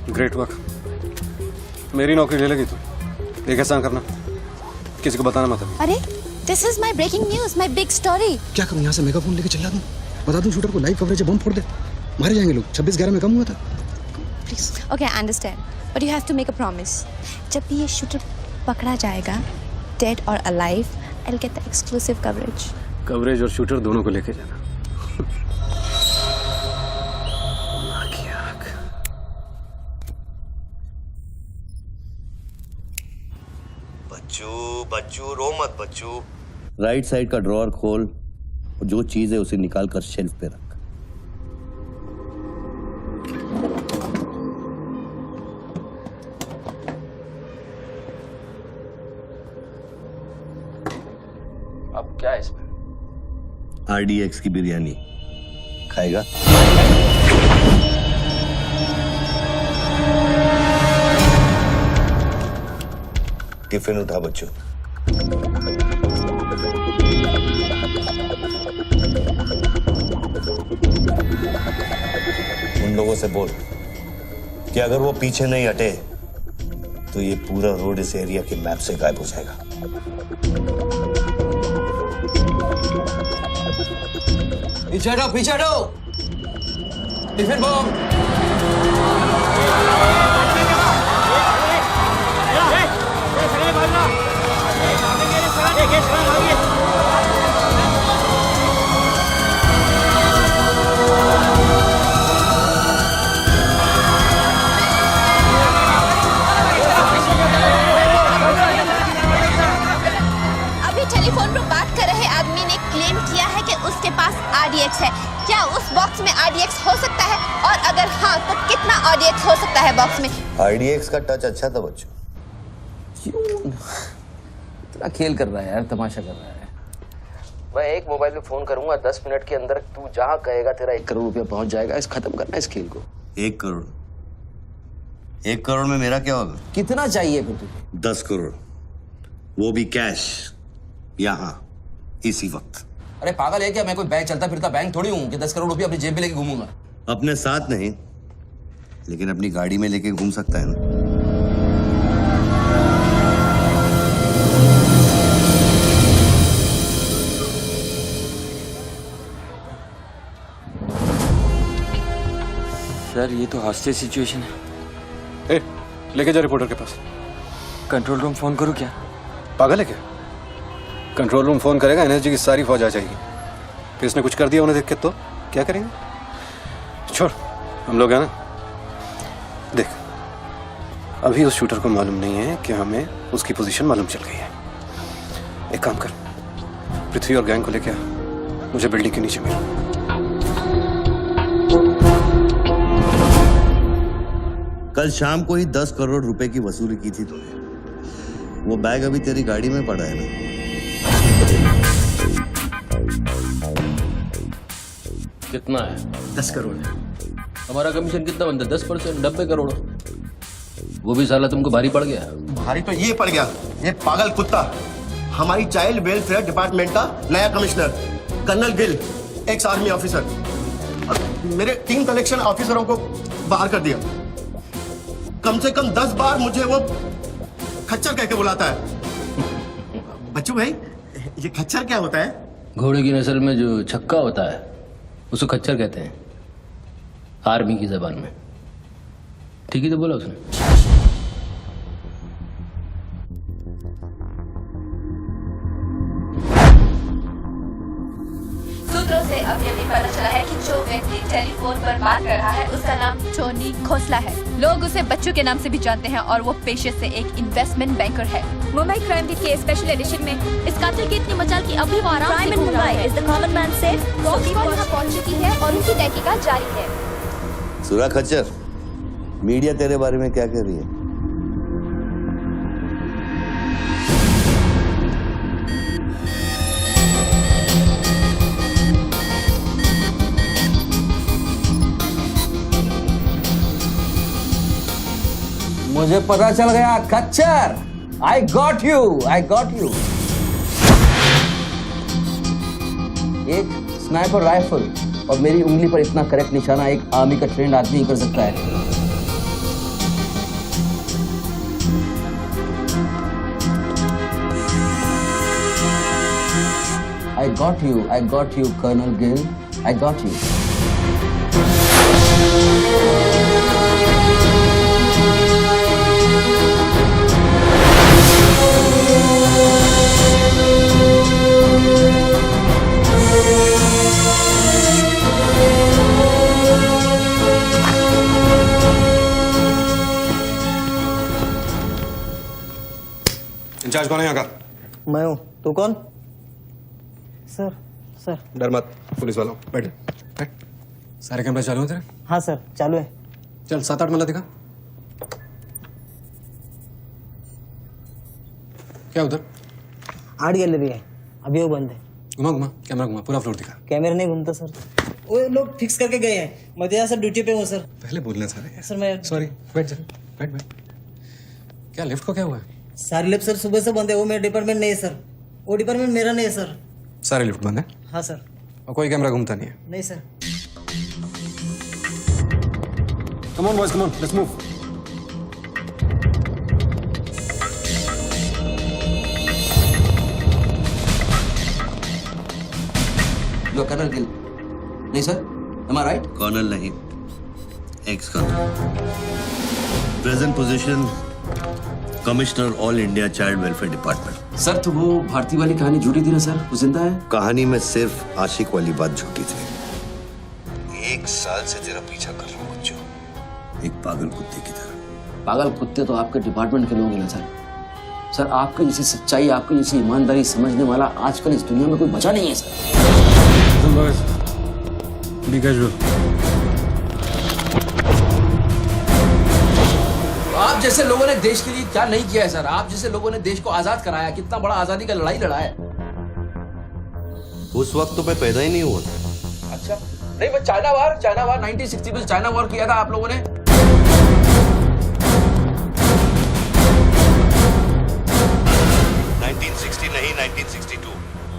Great work. मेरी नौकरी ले लेगी तू। एक एहसान करना, किसी को बताना मत। अरे this is my breaking news, my big story. क्या करूँ, यहाँ से मेगाफोन लेके चिल्ला दूँ, बता दूँ शूटर को लाइव कवरेज है, बम फोड़ दे, मारे जाएंगे लोग। 26/11 में कम हुआ था। Please okay I understand but you have to make a promise. जब भी ये शूटर पकड़ा जाएगा, डेड और alive, I will get the exclusive coverage. Coverage और शूटर दोनों को लेके जाना। बच्चू रो मत बच्चू। राइट साइड का ड्रॉअर खोल और जो चीज है उसे निकाल कर शेल्फ पे रख। अब क्या है इसमें? RDX की बिरयानी खाएगा? टिफिन उठा बच्चों। उन लोगों से बोल कि अगर वो पीछे नहीं हटे तो ये पूरा रोड इस एरिया के मैप से गायब हो जाएगा। पीछे हटो, पीछे हटो। Tiffin bomb. अभी टेलीफोन पर बात कर रहे आदमी ने क्लेम किया है कि उसके पास RDX है। क्या उस बॉक्स में RDX हो सकता है, और अगर हाँ तो कितना RDX हो सकता है बॉक्स में? RDX का टच अच्छा था बच्चों। इतना खेल कर रहा है यार, तमाशा कर रहा है। मैं एक मोबाइल पे फोन करूंगा, 10 मिनट के अंदर तू जहां कहेगा तेरा 1 करोड़ रुपया पहुंच जाएगा। इस खत्म करना है इस खेल को। 1 करोड़? 1 करोड़ में मेरा क्या होगा? कितना चाहिए फिर तुझे? 10 करोड़, वो भी कैश, यहाँ इसी वक्त। अरे पागल है क्या? मैं कोई बैंक चलता फिरता बैंक थोड़ी हूँ कि 10 करोड़ रुपया अपनी जेब में लेके घूमूंगा। अपने साथ नहीं, लेकिन अपनी गाड़ी में लेके घूम सकता है ना। सर ये तो हॉस्टेज सिचुएशन है। ए, लेके जा रिपोर्टर के पास। कंट्रोल रूम फोन करूं क्या? पागल है क्या? कंट्रोल रूम फोन करेगा, एनएसजी की सारी फौज आ जाएगी। फिर इसने कुछ कर दिया उन्हें देख के तो क्या करेंगे? छोड़, हम लोग हैं ना। देख, अभी उस शूटर को मालूम नहीं है कि हमें उसकी पोजीशन मालूम चल गई है। एक काम कर, पृथ्वी और गैंग को लेके आ, मुझे बिल्डिंग के नीचे मिल। कल शाम को ही 10 करोड़ रुपए की वसूली की थी तूने। वो बैग अभी तेरी गाड़ी में पड़ा है ना? कितना है? 10 करोड़ है। हमारा कमीशन कितना बनता है? 10%, 90 करोड़। वो भी साला तुमको भारी पड़ गया। भारी तो ये पड़ गया, ये पागल कुत्ता हमारी चाइल्ड वेलफेयर डिपार्टमेंट का नया commissioner colonel Gill, ex army officer, और मेरे 3 कलेक्शन ऑफिसरों को बाहर कर दिया। कम से कम 10 बार मुझे वो खच्चर कह के बुलाता है। बच्चू भाई, ये खच्चर क्या होता है? घोड़े की नस्ल में जो छक्का होता है उसको खच्चर कहते हैं, आर्मी की जबान में। ठीक ही तो बोला उसने। सूत्रों से अभी अभी पता चला है कि जो व्यक्ति टेलीफोन पर बात कर रहा है उसका नाम टोनी खोसला है। लोग उसे बच्चू के नाम से भी जानते हैं और वो पेशे से एक इन्वेस्टमेंट बैंकर है। मुंबई क्राइम बीट के स्पेशल एडिशन में इस कातिल की इतनी मचाल की अभी वो आराम से घूम रहा है। Is the common man safe? Police वहां पहुंच चुकी है और उनकी तहकीकात जारी है। सुरा खच्चर, मीडिया तेरे बारे में क्या कह रही है? मुझे पता चल गया खच्चर। I got you, I got you. एक स्नाइपर राइफल और मेरी उंगली पर इतना करेक्ट निशाना एक आर्मी का ट्रेंड आदमी ही कर सकता है। I got you, Colonel Gill. I got you. Incharge कौन है यहाँ का? मैं हूँ। तू कौन? Sir sir. डर मत, पुलिस वालों बैठ बैठ। सारे कैमरे चालू हैं तेरे? हाँ सर चालू है। चल 7-8 मल्ला दिखा। क्या उधर? आर्ट गैलरी है, अभी वो बंद है। घुमा घुमा, कैमरा घुमा, पूरा फ्लोर दिखा। कैमरा नहीं घूमता सर, वो लोग फिक्स करके गए हैं। मैं तो यहाँ सर ड्यूटी पे हूँ सर। पहले बोलना सारे। सर मैं सॉरी, बैठ जा, बैठ बैठ। क्या लिफ्ट को क्या हुआ है? सारे लिफ्ट सर सुबह से बंद है। वो मेरा डिपार्टमेंट नहीं है सर, वो डिपार्टमेंट मेरा नहीं है सर। सारे लिफ्ट बंद है? हाँ सर। और कोई कैमरा घूमता नहीं है? नहीं sir. Come on boys, come on, let's move. लो कर्नल गिल। नहीं sir, am I right? Colonel नहीं, ex colonel. Present position commissioner all India child welfare department. Sir तो वो भारती वाली कहानी झूठी थी ना सर, वो जिंदा है? कहानी में सिर्फ आशिक वाली बात झूठी थी। 1 साल से तेरा पीछा कर रहा हूँ बच्चों, एक पागल कुत्ते की तरह। पागल कुत्ते तो आपके डिपार्टमेंट के लोग हैं ना सर। सर आपके जैसी सच्चाई, आपके जैसी ईमानदारी समझने वाला आजकल इस दुनिया में कोई बचा नहीं है सर। B casual. आप जैसे लोगों ने देश के लिए क्या नहीं किया है सर। आप जैसे लोगों ने देश को आजाद कराया, कितना बड़ा आजादी का लड़ाई लड़ा है। उस वक्त तो मैं पैदा ही नहीं हुआ था। अच्छा नहीं, वो चाइना वार 1960 में चाइना वॉर किया था आप लोगों ने। 1960 नहीं, 1962।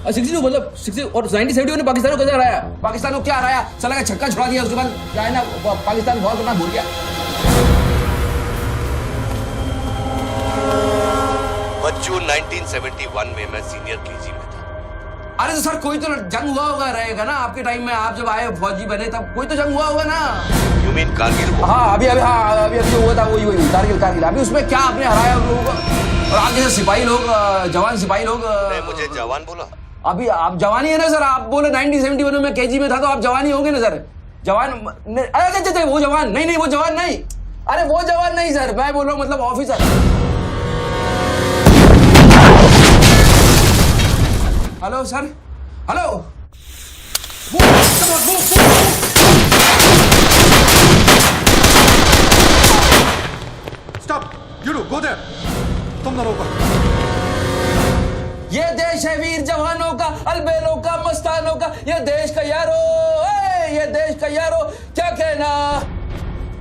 62 मतलब 60 और 1970 ने पाकिस्तान को कैसे हराया? पाकिस्तान को क्या हराया? साला का छक्का छुड़ा दिया, उसके बाद चाइना पाकिस्तान वॉर करना भूल गया। बच्चों 1971 में मैं सीनियर केजी में था। अरे तो सर कोई तो जंग हुआ होगा रहेगा ना आपके टाइम में। आप जब आए फौजी बने तब कोई तो जंग हुआ होगा ना। You mean Kargil? हाँ अभी जो हुआ था वही कारगिल। अभी उसमें क्या आपने हराया उन लोगों को? और आप जैसे सिपाही लोग, जवान सिपाही लोग। मुझे जवान बोला? अभी आप जवानी है ना सर। आप बोले 1971 में केजी में था, तो आप जवानी होंगे ना सर। जवान अरे वो जवान नहीं, वो जवान नहीं। अरे वो जवान नहीं सर, मैं बोल रहा हूँ मतलब officer. Hello sir, hello. Stop, you do go there. तुम दोनों ऊपर। ये देश है वीर जवानों का, अलबेलों का, मस्तानों का। ये देश का यारो, ये देश का यारो, क्या कहना।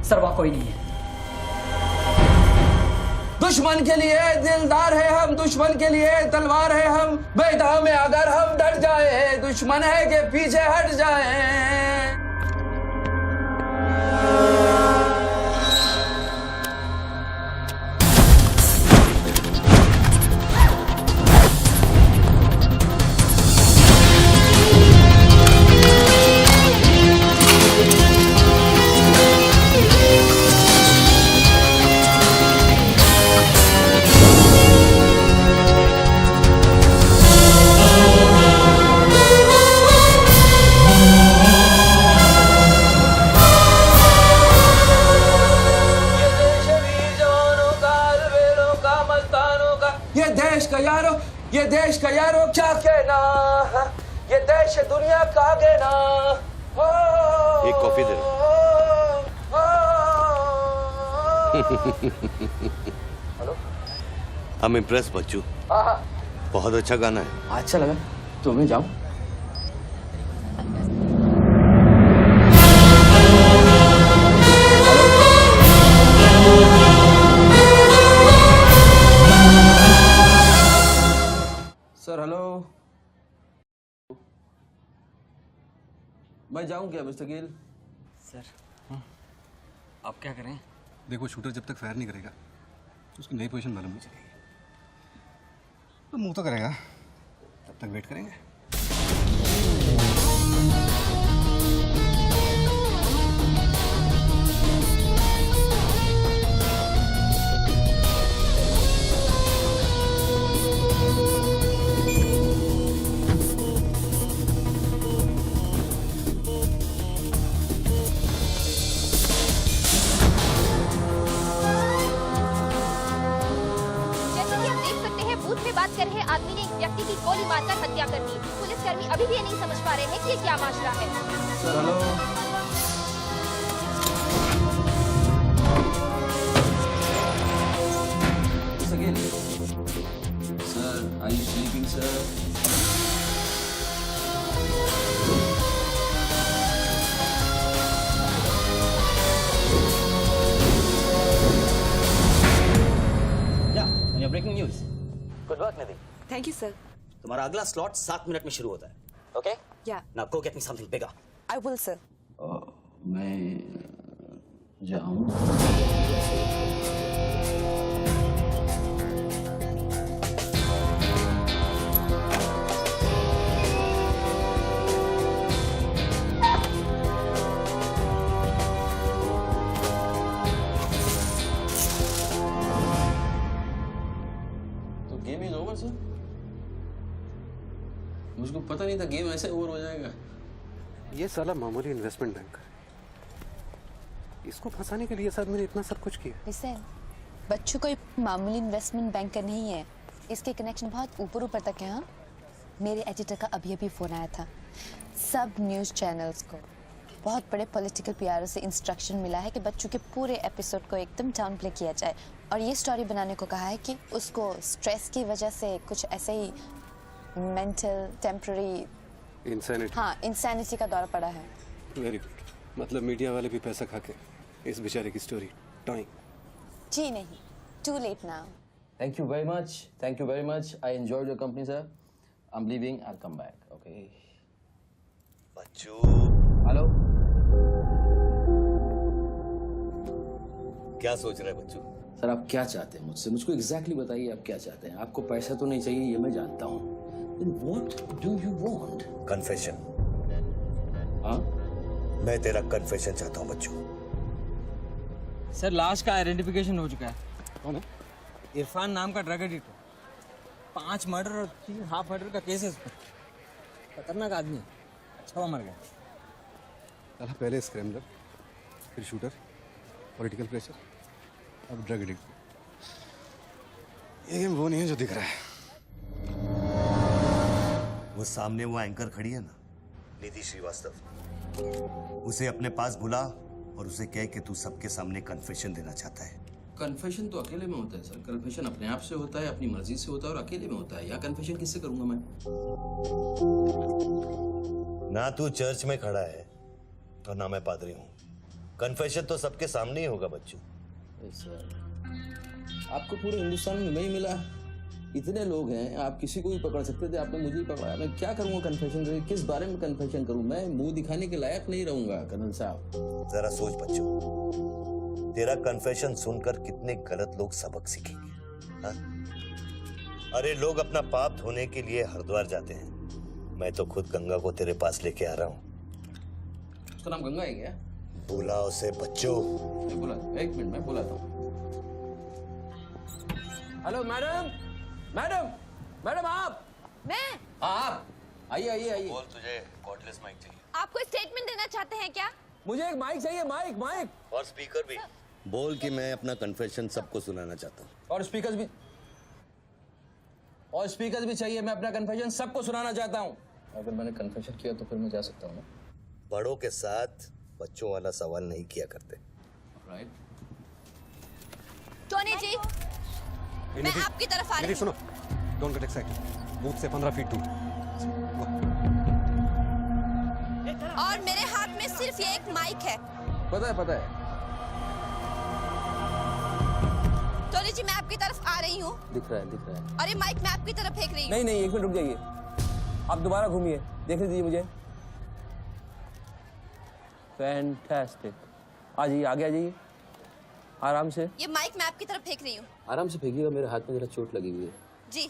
सर वहाँ कोई नहीं है। दुश्मन के लिए दिलदार है हम, दुश्मन के लिए तलवार है हम। बेदा में अगर हम डर जाए, दुश्मन है के पीछे हट जाए। ये देश का यारो क्या कहना। ये देश दुनिया का कहना। एक coffee they. Hello, I'm impressed बच्चू। बहुत अच्छा गाना है। अच्छा लगा तो मैं जाऊं? सर हेलो, मैं जाऊं क्या मिस्टर गिल? सर आप क्या करें? देखो शूटर जब तक फायर नहीं करेगा तो उसकी नई पोजीशन मालूम नहीं चलेगी। तो मूव तो करेगा, तब तक वेट करेंगे। जैसे कि आप देख सकते हैं, बूथ पे बात कर रहे आदमी ने एक व्यक्ति की गोली मारकर हत्या कर दी। पुलिसकर्मी अभी भी ये नहीं समझ पा रहे हैं कि ये क्या मामला है। Sir hello, mister Gill, sir are you sleeping sir? Breaking news. Good work Nidhi. Thank you sir. तुम्हारा अगला स्लॉट 7 मिनट में शुरू होता है। ओके? या now go get me something bigger. I will sir. मैं जाऊं? तो गेम इज ओवर सर? मुझको पता नहीं था गेम ऐसे ओवर हो जाएगा। ये साला मामूली इन्वेस्टमेंट बैंकर, इसको फंसाने के लिए सर मैंने इतना सब कुछ किया। लिसन, बच्चू कोई मामूली इन्वेस्टमेंट बैंकर नहीं है। इसके कनेक्शन बहुत ऊपर ऊपर तक है। हाँ, मेरे एडिटर का अभी अभी फोन आया था। सब न्यूज़ चैनल्स को बहुत बड़े पॉलिटिकल पीआरओ से इंस्ट्रक्शन मिला है कि बच्चू के पूरे एपिसोड को एकदम डाउन प्ले किया जाए और ये स्टोरी बनाने को कहा है कि उसको स्ट्रेस की वजह से कुछ ऐसे ही मेंटल टेम्पररी इंसैनिटी का दौरा पड़ा है। वेरी गुड, मतलब मीडिया वाले भी पैसा खा के इस बेचारे की स्टोरी टॉइंग। जी नहीं, too late now. Thank you very much. Thank you very much. I enjoyed your company, sir. I'm leaving. I'll come back. Okay. Bachchu, Hello. क्या सोच रहे हैं बच्चू? सर आप क्या चाहते हैं मुझसे? मुझको एग्जैक्टली बताइए आप क्या चाहते हैं। आपको पैसा तो नहीं चाहिए, ये मैं जानता हूँ। Then what do you want? Confession. हाँ? मैं तेरा कन्फेशन चाहता हूँ बच्चू। सर लाश का आइडेंटिफिकेशन हो चुका है। कौन है? इरफान नाम का ड्रग एडिक्ट, 5 मर्डर और 3 हाफ मर्डर का केस है इस पर। खतरनाक आदमी है, अच्छा हुआ मर गया। साला पहले स्क्रैमलर, फिर शूटर, पॉलिटिकल प्रेशर, अब ड्रग एडिक्ट। ये गेम वो नहीं है जो दिख रहा है। वो सामने वो एंकर खड़ी है ना, निधि श्रीवास्तव, उसे अपने पास बुला और उसे कह कि तू सबके सामने कन्फेशन देना चाहता है। कन्फेशन तो अकेले में होता है सर। कन्फेशन अपने आप से होता है, अपनी मर्जी से होता है और अकेले में होता है। या कन्फेशन किससे करूंगा मैं? ना तू चर्च में खड़ा है और ना मैं पादरी हूँ। कन्फेशन तो सबके सामने ही होगा बच्चू। सर आपको पूरे हिंदुस्तान में नहीं मिला, इतने लोग हैं, आप किसी को भी पकड़ सकते थे, आपने मुझे ही पकड़ा। मैं क्या करूँगा कन्फेशन करके? किस बारे में कन्फेशन करूँ? मैं मुंह दिखाने के लायक नहीं रहूंगा कर्नल साहब। जरा सोच बच्चू, तेरा कन्फेशन सुनकर कितने गलत लोग सबक सीखेंगे। हाँ? अरे लोग अपना पाप धोने के लिए हरिद्वार जाते हैं, मैं तो खुद गंगा को तेरे पास लेके आ रहा हूँ। उसका नाम गंगा है क्या? बुला उसे बच्चू। मैं बुला, एक मिनट मैं बुलाता हूँ। हेलो मैडम, मैडम, मैडम आप? मैं? आप आइए आइए आइए। बोल, तुझे कॉर्डलेस माइक चाहिए? आपको स्टेटमेंट देना चाहते हैं क्या? मुझे एक माइक चाहिए, माइक माइक और स्पीकर भी। बोल कि मैं अपना कन्फेशन सबको सुनाना चाहता हूँ। और स्पीकर्स भी चाहिए। मैं अपना कन्फेशन सबको सुनाना चाहता हूँ। अगर मैंने कन्फेशन किया तो फिर मैं जा सकता हूँ ना? बड़ों के साथ बच्चों वाला सवाल नहीं किया करते। राइट। टोनी जी, मैं आपकी तरफ आ रही हूँ। सुनो, डोंट गेट एक्साइटेड। बूथ से 15 फीट दूर। और मेरे हाथ में सिर्फ ये एक माइक है। पता है। टोनी जी, मैं आपकी तरफ आ रही हूँ। दिख रहा है। और ये माइक मैं आपकी तरफ फेंक रही हूँ। नहीं, 1 मिनट रुक जाइए। आप दोबारा घूमिए, देखने दीजिए मुझे। फैंटास्टिक। आ जाइए, आगे आ जाइए, आराम से। ये माइक मैं आपकी तरफ फेंक रही हूँ। आराम से फेंकिएगा, मेरे हाथ में जरा चोट लगी हुई है। जी।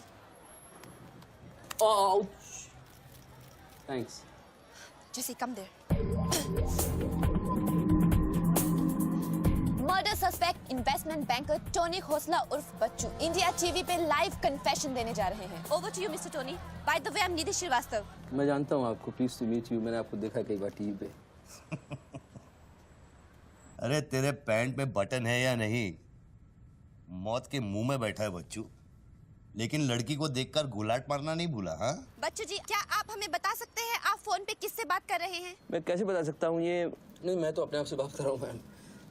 थैंक्स। जैसे कम देर। Murder suspect investment banker Tony Khosla उर्फ बच्चू इंडिया टीवी पे लाइव कन्फेशन देने जा रहे हैं। Over to you mister Tony. By the way, I am Nidhi Shrivastava. मैं जानता हूँ आपको, प्लीज टू मीट यू। मैंने आपको देखा कई बार टीवी पे। अरे तेरे पैंट में बटन है या नहीं? मौत के मुंह में बैठा है बच्चू, लेकिन लड़की को देखकर गुलाट मारना नहीं भूला। हाँ बच्चू जी, क्या आप हमें बता सकते हैं आप फोन पे किससे बात कर रहे हैं? मैं कैसे बता सकता हूँ ये? नहीं, मैं तो अपने आप से बात कर रहा हूँ मैम।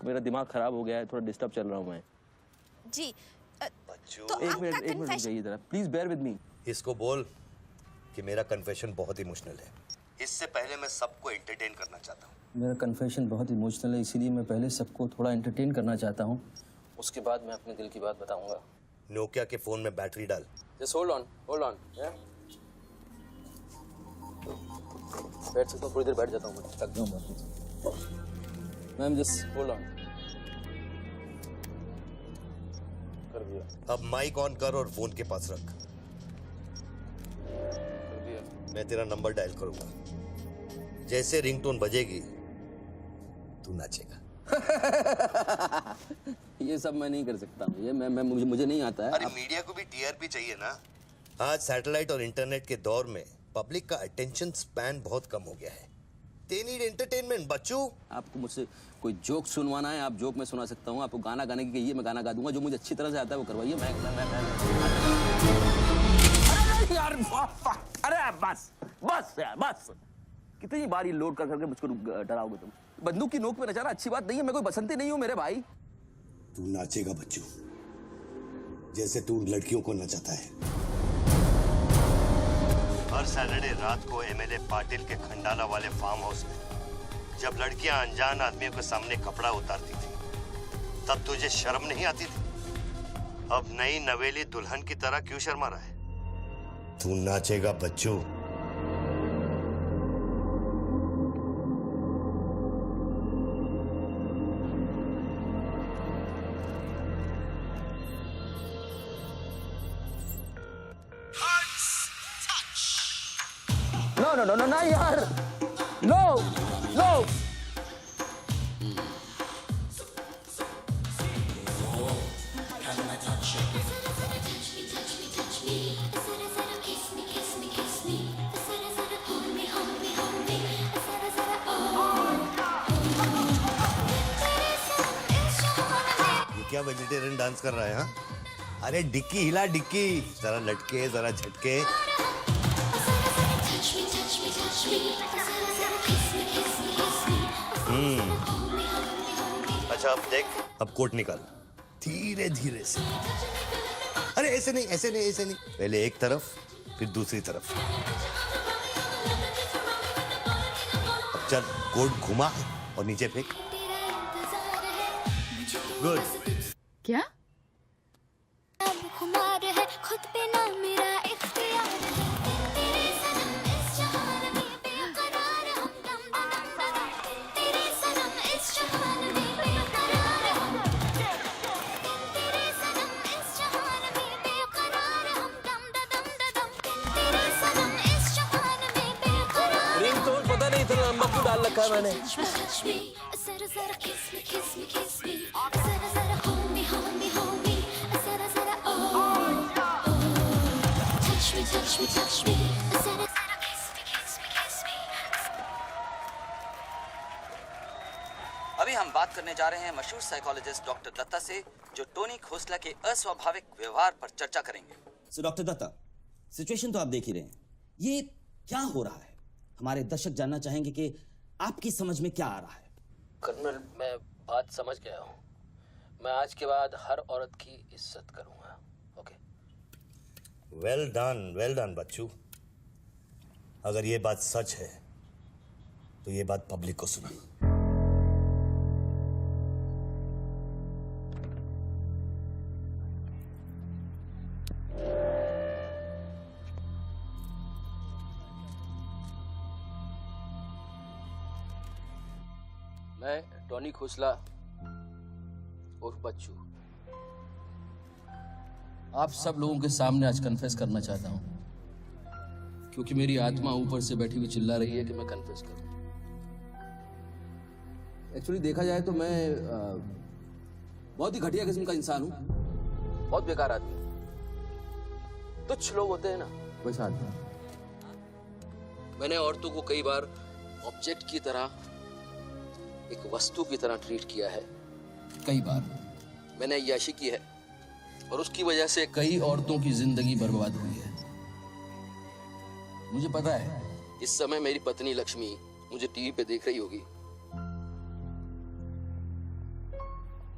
मेरा दिमाग खराब हो गया है, थोड़ा डिस्टर्ब चल रहा हूँ मैं। जी। बच्चू, तो एक मिनट रुकिए जरा, प्लीज बेयर विद मी। इसको बोल कि मेरा कन्फेशन बहुत इमोशनल है। इससे पहले मैं सबको एंटरटेन करना चाहता हूँ। मेरा कन्फेशन बहुत इमोशनल है, इसीलिए मैं पहले सबको थोड़ा एंटरटेन करना चाहता हूँ, उसके बाद मैं अपने दिल की बात बताऊंगा। नोकिया के फोन में बैटरी डाल। Just hold on. बैठ सकता हूँ, थोड़ी देर बैठ जाता हूँ, थक गया हूँ मैम। Just hold on. कर दिया। अब माइक ऑन कर और फोन के पास रख। कर दिया। मैं तेरा नंबर डायल करूंगा, जैसे रिंगटोन बजेगी तू नाचेगा। ये सब मैं नहीं कर सकता हूँ, ये मैं मुझे नहीं आता है। अरे मीडिया को भी टीआरपी चाहिए ना। आज सैटेलाइट और इंटरनेट के दौर में पब्लिक का अटेंशन स्पैन बहुत कम हो गया है। They need entertainment, बच्चू। आपको मुझसे कोई जोक सुनवाना है, आप जोक में सुना सकता हूँ। आपको गाना गाने की कहिए, मैं गाना गा दूंगा। जो मुझे अच्छी तरह से आता है वो करवाइए। मैं अरे यार, अरे बस कितनी बार ये लोड कर करके मुझको डराओगे तुम? बंदूक की नोक पे नचाना अच्छी बात नहीं है। मैं कोई बसंती नहीं हूँ मेरे भाई। तू नाचेगा बच्चू, जैसे तू लड़कियों को नचाता है। हर सैटरडे रात को एमएलए पाटिल के खंडाला वाले फार्म हाउस में जब लड़कियां अनजान आदमियों के सामने कपड़ा उतारती थी, तब तुझे शर्म नहीं आती थी? अब नई नवेली दुल्हन की तरह क्यों शर्मा रहा है? तू नाचेगा बच्चू। No, यार, no. ये क्या वेजिटेरियन डांस कर रहा है? हाँ, अरे डिक्की हिला, डिक्की जरा लटके, जरा झटके। अच्छा, अब देख, अब कोट निकाल धीरे धीरे से। अरे ऐसे नहीं। पहले एक तरफ, फिर दूसरी तरफ। अब चल, कोट घुमा और नीचे फेंक। गुड। क्या? खुद पे ना मेरा इख्तियार है। तेरे सनम इस जहान में बेकरार हम दम दम दम। तेरे सनम इस जहान में बेकरार हम। तेरे सनम इस जहान में बेकरार हम दम दम दम। तेरे सनम इस जहान में बेकरार। रिंगटोन पता नहीं इतना लंबा क्यों डाल रखा है मैंने। जरा जरा किस मी जरा जरा hold me जरा जरा touch me जरा जरा kiss me। अभी हम बात करने जा रहे हैं मशहूर साइकोलॉजिस्ट डॉक्टर दत्ता से, जो टोनी खोसला के अस्वाभाविक व्यवहार पर चर्चा करेंगे। सो डॉक्टर दत्ता, सिचुएशन तो आप देख ही रहे हैं, ये क्या हो रहा है? हमारे दर्शक जानना चाहेंगे कि आपकी समझ में क्या आ रहा है। कर्नल, मैं बात समझ गया हूँ। मैं आज के बाद हर औरत की इज्जत करूंगा। ओके? वेल डन बच्चू। अगर ये बात सच है तो ये बात पब्लिक को सुना। मैं टॉनी खोसला और बच्चू आप सब लोगों के सामने आज कन्फेस करना चाहता हूं, क्योंकि मेरी आत्मा ऊपर से बैठी हुई चिल्ला रही है कि मैं कन्फेस करूं। एक्चुअली देखा जाए तो मैं बहुत ही घटिया किस्म का इंसान हूं, बहुत बेकार आदमी। तुच्छ लोग होते हैं ना, वैसा आदमी। मैंने औरतों को कई बार ऑब्जेक्ट की तरह, एक वस्तु की तरह ट्रीट किया है। कई बार मैंने अय्याशी की है और उसकी वजह से कई औरतों की जिंदगी बर्बाद हुई है। मुझे पता है इस समय मेरी पत्नी लक्ष्मी मुझे टीवी पे देख रही होगी।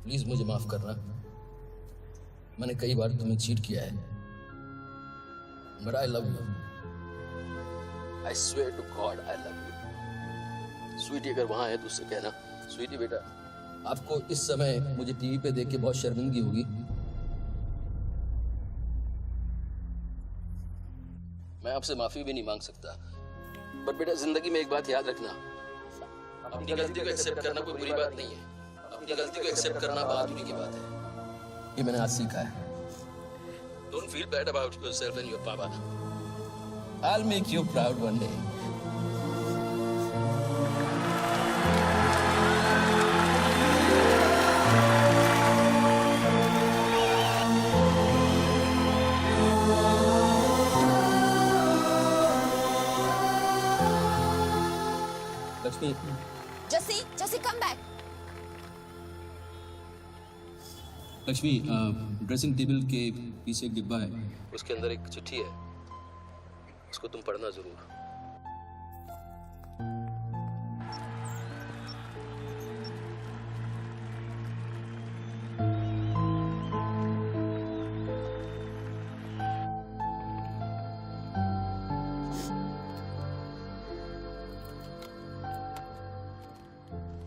प्लीज मुझे माफ करना, मैंने कई बार तुम्हें चीट किया है, but I love you. I swear to God I love you. Sweetie अगर वहां है तो उससे कहना, स्वीटी बेटा आपको इस समय मुझे टीवी पे देख के बहुत शर्मिंदगी होगी। मैं आपसे माफी भी नहीं मांग सकता, बट बेटा जिंदगी में एक बात याद रखना, अपनी गलती को एक्सेप्ट करना कोई बुरी बात नहीं है, अपनी गलती को एक्सेप्ट करना बहादुरी की बात है। ये मैंने आज सीखा है। Don't feel bad about yourself and your पापा। I'll make you proud one day. Lakshmi. Jesse, come back. Lakshmi, dressing table के पीछे एक डिब्बा है, उसके अंदर एक चिट्ठी है, उसको तुम पढ़ना जरूर।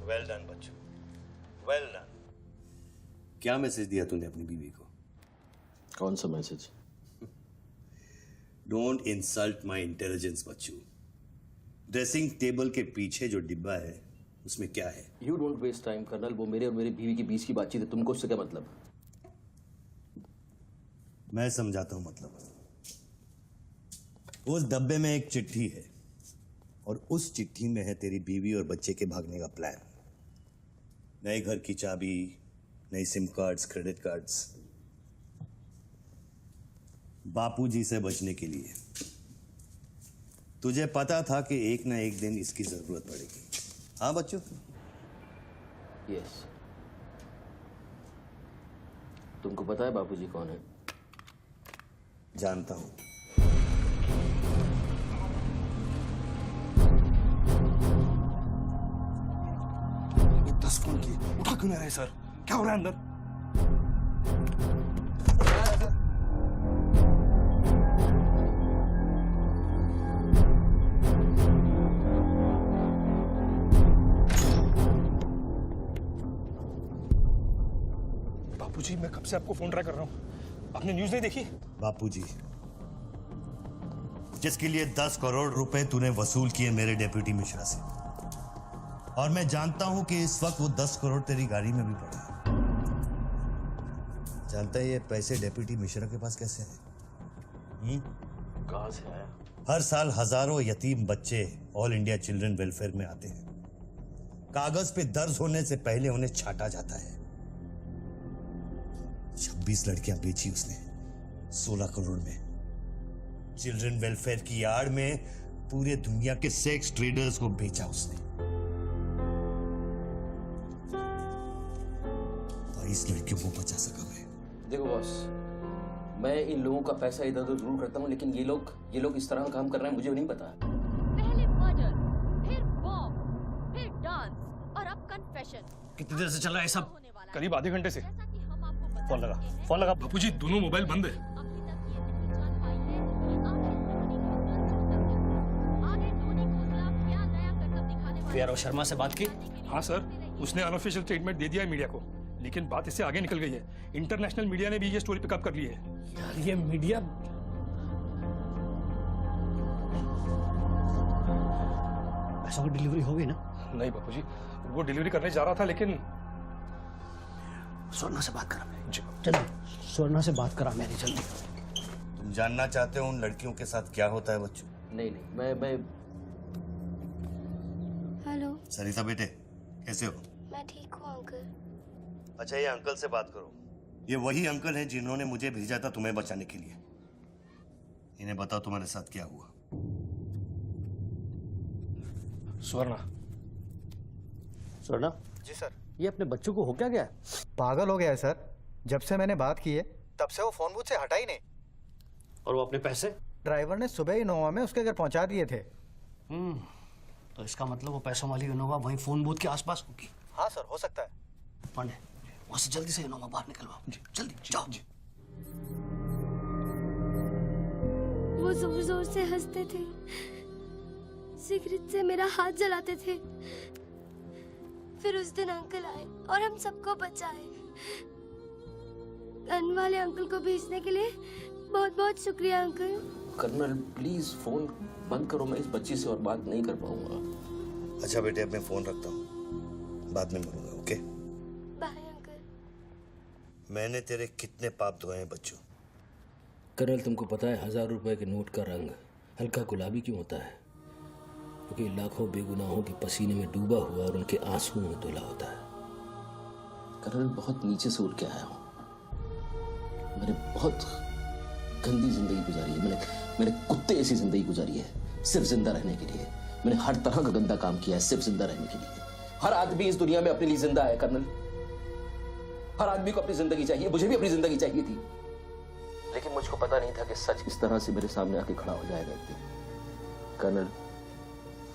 वेल डन बच्चू, वेल डन। क्या मैसेज दिया तूने अपनी बीवी को? कौन सा message? Don't insult my intelligence बच्चू। ड्रेसिंग टेबल के पीछे जो डिब्बा है उसमें क्या है? You don't waste time colonel, वो मेरे और मेरी बीवी के बीच की बातचीत है, तुमको उससे क्या मतलब? मैं समझाता हूं मतलब। उस डब्बे में एक चिट्ठी है और उस चिट्ठी में है तेरी बीवी और बच्चे के भागने का प्लान। नए घर की चाबी, नई सिम कार्ड्स, क्रेडिट कार्ड्स, बापूजी से बचने के लिए। तुझे पता था कि एक ना एक दिन इसकी जरूरत पड़ेगी। हाँ बच्चों? यस। तुमको पता है बापूजी कौन है? जानता हूं। ये 10 फोन की उठा क्यों नहीं रहे सर? क्या हो रहा है अंदर? बापूजी, मैं कब से आपको फोन ट्राई कर रहा हूं, आपने न्यूज नहीं देखी? बापूजी, जिसके लिए 10 करोड़ रुपए तूने वसूल किए मेरे डेप्यूटी मिश्रा से, और मैं जानता हूं कि इस वक्त वो 10 करोड़ तेरी गाड़ी में भी पड़ा है। जानता है ये पैसे डेप्यूटी मिश्रा के पास कैसे है? कहां से आया? हर साल हजारों यतीम बच्चे ऑल इंडिया चिल्ड्रन वेलफेयर में आते हैं। कागज पे दर्ज होने से पहले उन्हें छांटा जाता है। 26 लड़कियां बेची उसने 16 करोड़ में। चिल्ड्रन वेलफेयर की आड़ में पूरे दुनिया के सेक्स ट्रेडर्स को बेचा उसने। 22 लड़कियों को बचा सका मैं। देखो बॉस, मैं इन लोगों का पैसा इधर उधर जरूर करता हूँ, लेकिन ये लोग इस तरह का काम कर रहे हैं, मुझे नहीं पता। पहले मर्डर, फिर बॉम्ब, फिर डांस और अब कन्फेशन। कितनी देर से चल रहा है सब? करीब आधे घंटे से। फोन लगा। बापूजी दोनों मोबाइल बंद है। वीआरओ शर्मा से बात की? हाँ सर, उसने अनऑफिशियल स्टेटमेंट दे दिया है मीडिया को, लेकिन बात इससे आगे निकल गई है। इंटरनेशनल मीडिया ने भी ये स्टोरी पिकअप कर ली है। यार ये मीडिया पैसों की डिलीवरी हो गई ना? नहीं बापूजी, वो डिलीवरी करने जा रहा था लेकिन स्वर्णा से बात करा मेरी, जल्दी स्वर्णा से बात करा मेरी जल्दी। तुम जानना चाहते हो उन लड़कियों के साथ क्या होता है बच्चों? नहीं, मैं हेलो, सरिता बेटे कैसे हो? मैं ठीक हूँ अंकल। अच्छा ये अंकल से बात करो। ये वही अंकल हैं जिन्होंने मुझे भेजा था तुम्हें बचाने के लिए। इन्हें बताओ तुम्हारे साथ क्या हुआ। स्वर्णा। स्वर्णा जी सर। ये अपने बच्चों को हो क्या गया? पागल हो गया है सर। जब से मैंने बात की है तब से वो फोन बूथ से हटा ही नहीं। और वो अपने पैसे? ड्राइवर ने सुबह इनोवा में उसके घर पहुंचा दिए थे। तो इसका मतलब वो पैसों वाली इनोवा वहीं फोन बूथ के आसपास होगी। हाँ सर, हो सकता है। पांडे वहां से जल्दी से इनोवा बाहर निकलवाओ। जल्दी जाओ। वो जोर जोर से हंसते थे, सिगरेट से मेरा हाथ जलाते थे। फिर उस दिन अंकल आए और हम सबको बचाए। गन वाले अंकल को भेजने के लिए बहुत बहुत शुक्रिया अंकल। कर्नल प्लीज फोन बंद करो, मैं इस बच्ची से और बात नहीं कर पाऊंगा। अच्छा बेटे अब मैं फोन रखता हूँ, बाद में मिलूंगा। Okay bye uncle. मैंने तेरे कितने पाप धोए हैं बच्चों। कर्नल तुमको पता है 1000 रुपए के नोट का रंग हल्का गुलाबी क्यों होता है? क्योंकि लाखों बेगुनाहों के पसीने में डूबा हुआ और उनके आंसुओं में धुला होता है। कर्नल बहुत नीचे से उठ के आया हूं। मैंने बहुत गंदी जिंदगी गुजारी है। मैंने कुत्ते ऐसी जिंदगी गुजारी है सिर्फ जिंदा रहने के लिए। मैंने हर तरह का गंदा काम किया है सिर्फ जिंदा रहने के लिए। हर आदमी इस दुनिया में अपने लिए जिंदा है कर्नल। हर आदमी को अपनी जिंदगी चाहिए, मुझे भी अपनी जिंदगी चाहिए थी, लेकिन मुझको पता नहीं था कि सच इस तरह से मेरे सामने आके खड़ा हो जाएगा एक दिन। कर्नल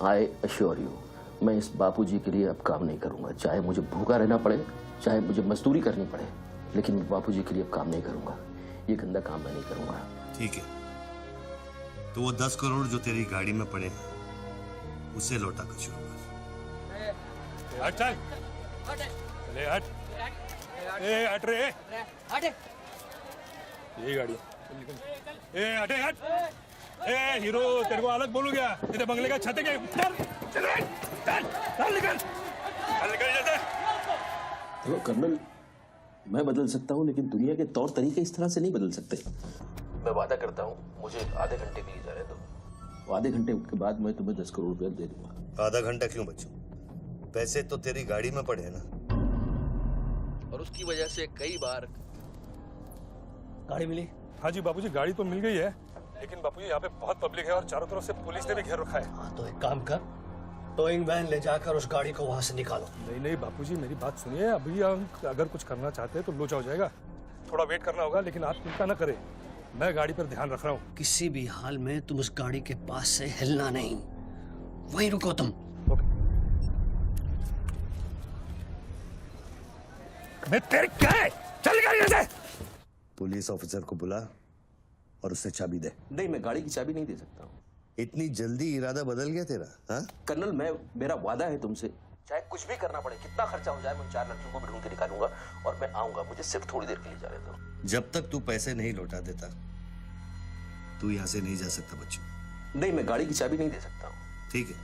आई अश्योर यू, मैं इस बापूजी के लिए अब काम नहीं करूंगा। चाहे मुझे भूखा रहना पड़े, चाहे मुझे मजदूरी करनी पड़े, लेकिन मैं बापूजी के लिए अब काम नहीं करूंगा। ये गंदा काम मैं नहीं करूंगा। ठीक है, तो वो 10 करोड़ जो तेरी गाड़ी में पड़े हैं उसे लौटा कर शुरू कर। हट चल, ले हट, ए हट रे, हट। ये गाड़ी ए हटे हट। ए हीरो तेरे को अलग बोलू क्या? तेरे बंगले का छत है क्या? चल निकल जल्दी। देखो कर्नल, मैं बदल सकता हूँ लेकिन दुनिया के तौर तरीके इस तरह से नहीं बदल सकते। मैं वादा करता हूँ, मुझे आधे घंटे के लिए जाने दो। आधे घंटे के बाद मैं तुम्हें 10 करोड़ रुपया दे दूंगा। आधा घंटा क्यों बच्चों? पैसे तो तेरी गाड़ी में पड़े हैं ना। और उसकी वजह से कई बार गाड़ी मिली? हाँ जी बापूजी, गाड़ी तो मिल गई है, लेकिन बापूजी यहाँ पे बहुत पब्लिक है और चारों तरफ से पुलिस ने भी घेर रखा है। हाँ तो एक काम कर, टोइंग वैन ले जाकर उस गाड़ी को वहां से निकालो। नहीं बापूजी, मेरी बात सुनिए। अभी हम अगर कुछ करना चाहते हैं तो लोचा हो जाएगा। थोड़ा वेट करना होगा, लेकिन आप चिंता न करें, मैं गाड़ी पर ध्यान रख रहा हूँ। किसी भी हाल में तुम उस गाड़ी के पास से हिलना नहीं, वहीं रुको तुम। मैं तेरे क्या है? चल गाड़ी से। पुलिस ऑफिसर को बुला और उससे चाबी दे। नहीं, मैं गाड़ी की चाबी नहीं दे सकता हूँ। इतनी जल्दी इरादा बदल गया तेरा? हाँ कर्नल, मेरा वादा है तुमसे, चाहे कुछ भी करना पड़े, कितना खर्चा हो जाए, मैं 4 लड़कियों को भी ढूंढ के निकालूंगा और मैं आऊंगा। मुझे सिर्फ थोड़ी देर के लिए जाने दो। जब तक तू पैसे नहीं लौटा देता तू यहाँ से नहीं जा सकता बच्चों। नहीं, मैं गाड़ी की चाबी नहीं दे सकता हूँ। ठीक है,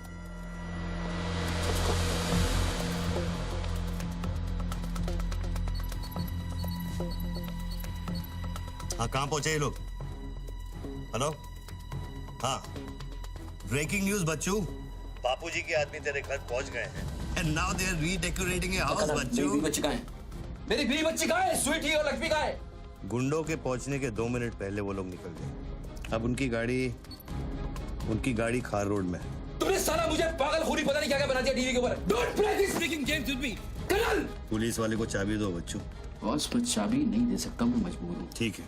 हाँ कहाँ पहुंचे ये लोग? हेलो, हाँ ब्रेकिंग न्यूज बच्चू, बापूजी के आदमी तेरे घर पहुंच गए हैं and now they are redecorating your house. बच्चू, मेरी बच्ची कहाँ है? मेरी बीवी बच्ची कहाँ है? स्वीटी और लक्ष्मी कहाँ है? गुंडों के पहुंचने के 2 मिनट पहले वो लोग निकल गए। अब उनकी गाड़ी खार रोड में है। तुमने साला मुझे पागल खूनी पता नहीं क्या क्या बना दिया टीवी के ऊपर। Don't play this speaking games with me colonel. Police वाले को चाबी दो बच्चू। बॉस, मैं चाबी नहीं दे सकता, मैं मजबूर हूँ। ठीक है,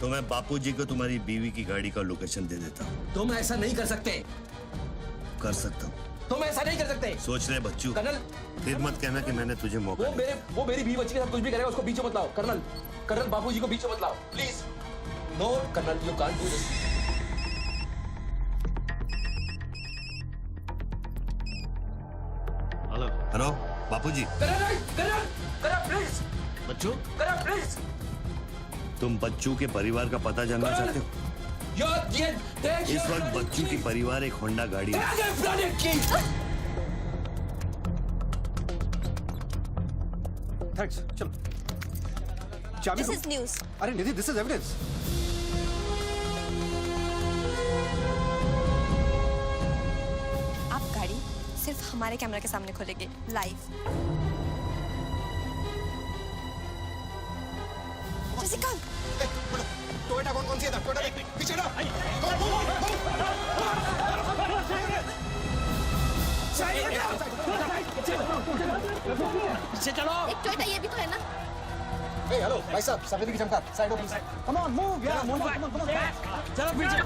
तो मैं बापूजी को तुम्हारी बीवी की गाड़ी का लोकेशन दे देता हूँ। तुम ऐसा नहीं कर सकते। कर सकता हूँ। तुम ऐसा नहीं कर सकते। सोच ले बच्चू, कर्नल, फिर मत कहना कि मैंने तुझे मौका दिया। वो मेरी बीवी बच्ची के साथ कुछ भी करेगा उसको बीच में मत लाओ। कर्नल, कर्नल बाबूजी को बीच में मत लाओ please. No colonel, you can't do this. Hello hello Bapuji. Colonel, colonel, colonel please. बच्चू, कर्नल प्लीज। तुम बच्चू के परिवार का पता जानना चाहते हो? इस वक्त बच्चू की परिवार एक होंडा गाड़ी है। थैंक्स, चलो। चाबी दिस इज न्यूज़। अरे निधि, दिस इज एविडेंस। आप गाड़ी सिर्फ हमारे कैमरा के सामने खोलेंगे लाइव। जैसिका, टोयोटा कौन सी है? टोयोटा देख पीछे ना। पीछे चलो। एक टोयोटा ये भी तो है ना? हेलो भाई साहब, सफेदी की चमका, side please. Come on move यार, move back, come on back. चलो पीछे।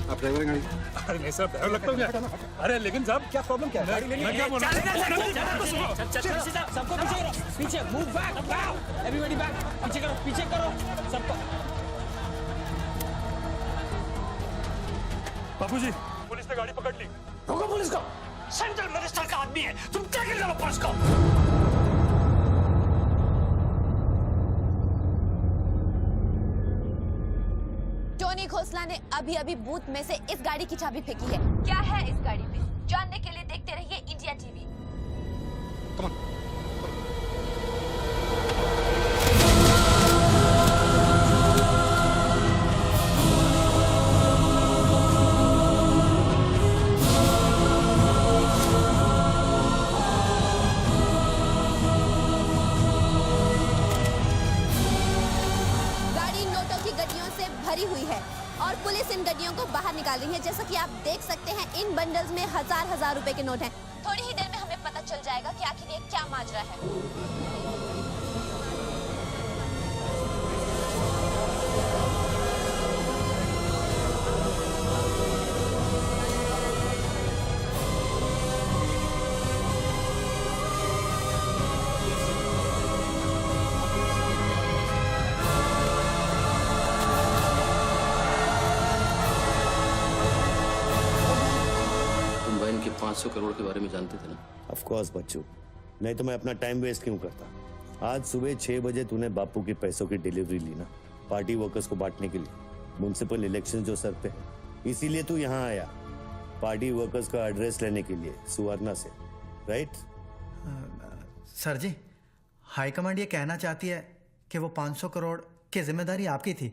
आप ड्राइवर गाड़ी? अरे नहीं साहब, डर लगता है। अरे लेकिन साहब क्या प्रॉब्लम क्या है? गाड़ी लेनी है? सबको पीछे करो, पीछे मूव बैक, एवरीबॉडी बैक, पीछे करो सबको। बाबूजी, पुलिस ने गाड़ी पकड़ ली। रोको पुलिस को, सेंट्रल मिनिस्टर का आदमी है, तुम क्या कर रहे हो पुलिस को? टोनी खोसला ने अभी अभी बूथ में से इस गाड़ी की चाबी फेंकी है। क्या है इस गाड़ी में? जानने के लिए देखते रहिए इंडिया टीवी। Come on. गाड़ी नोटों की गड्डियों से भरी हुई है और पुलिस इन गड्डियों को बाहर निकाल रही है। जैसा कि आप देख सकते हैं, इन बंडल्स में हजार रुपए के नोट हैं। थोड़ी ही देर में हमें पता चल जाएगा कि आखिर ये क्या माजरा है। तुम बहन के 500 करोड़ के बारे में जानते थे ना? ऑफ कोर्स बच्चू, नहीं तो मैं अपना टाइम वेस्ट क्यों करता। आज सुबह 6 बजे तूने बापू के पैसों की डिलीवरी ली ना, पार्टी वर्कर्स को बांटने के लिए। म्युनिसिपल इलेक्शन जो सर पे है, इसीलिए तू यहाँ आया, पार्टी वर्कर्स का एड्रेस लेने के लिए सुवर्णा से, राइट? सर जी, हाईकमांड ये कहना चाहती है कि वो 500 करोड़ की जिम्मेदारी आपकी थी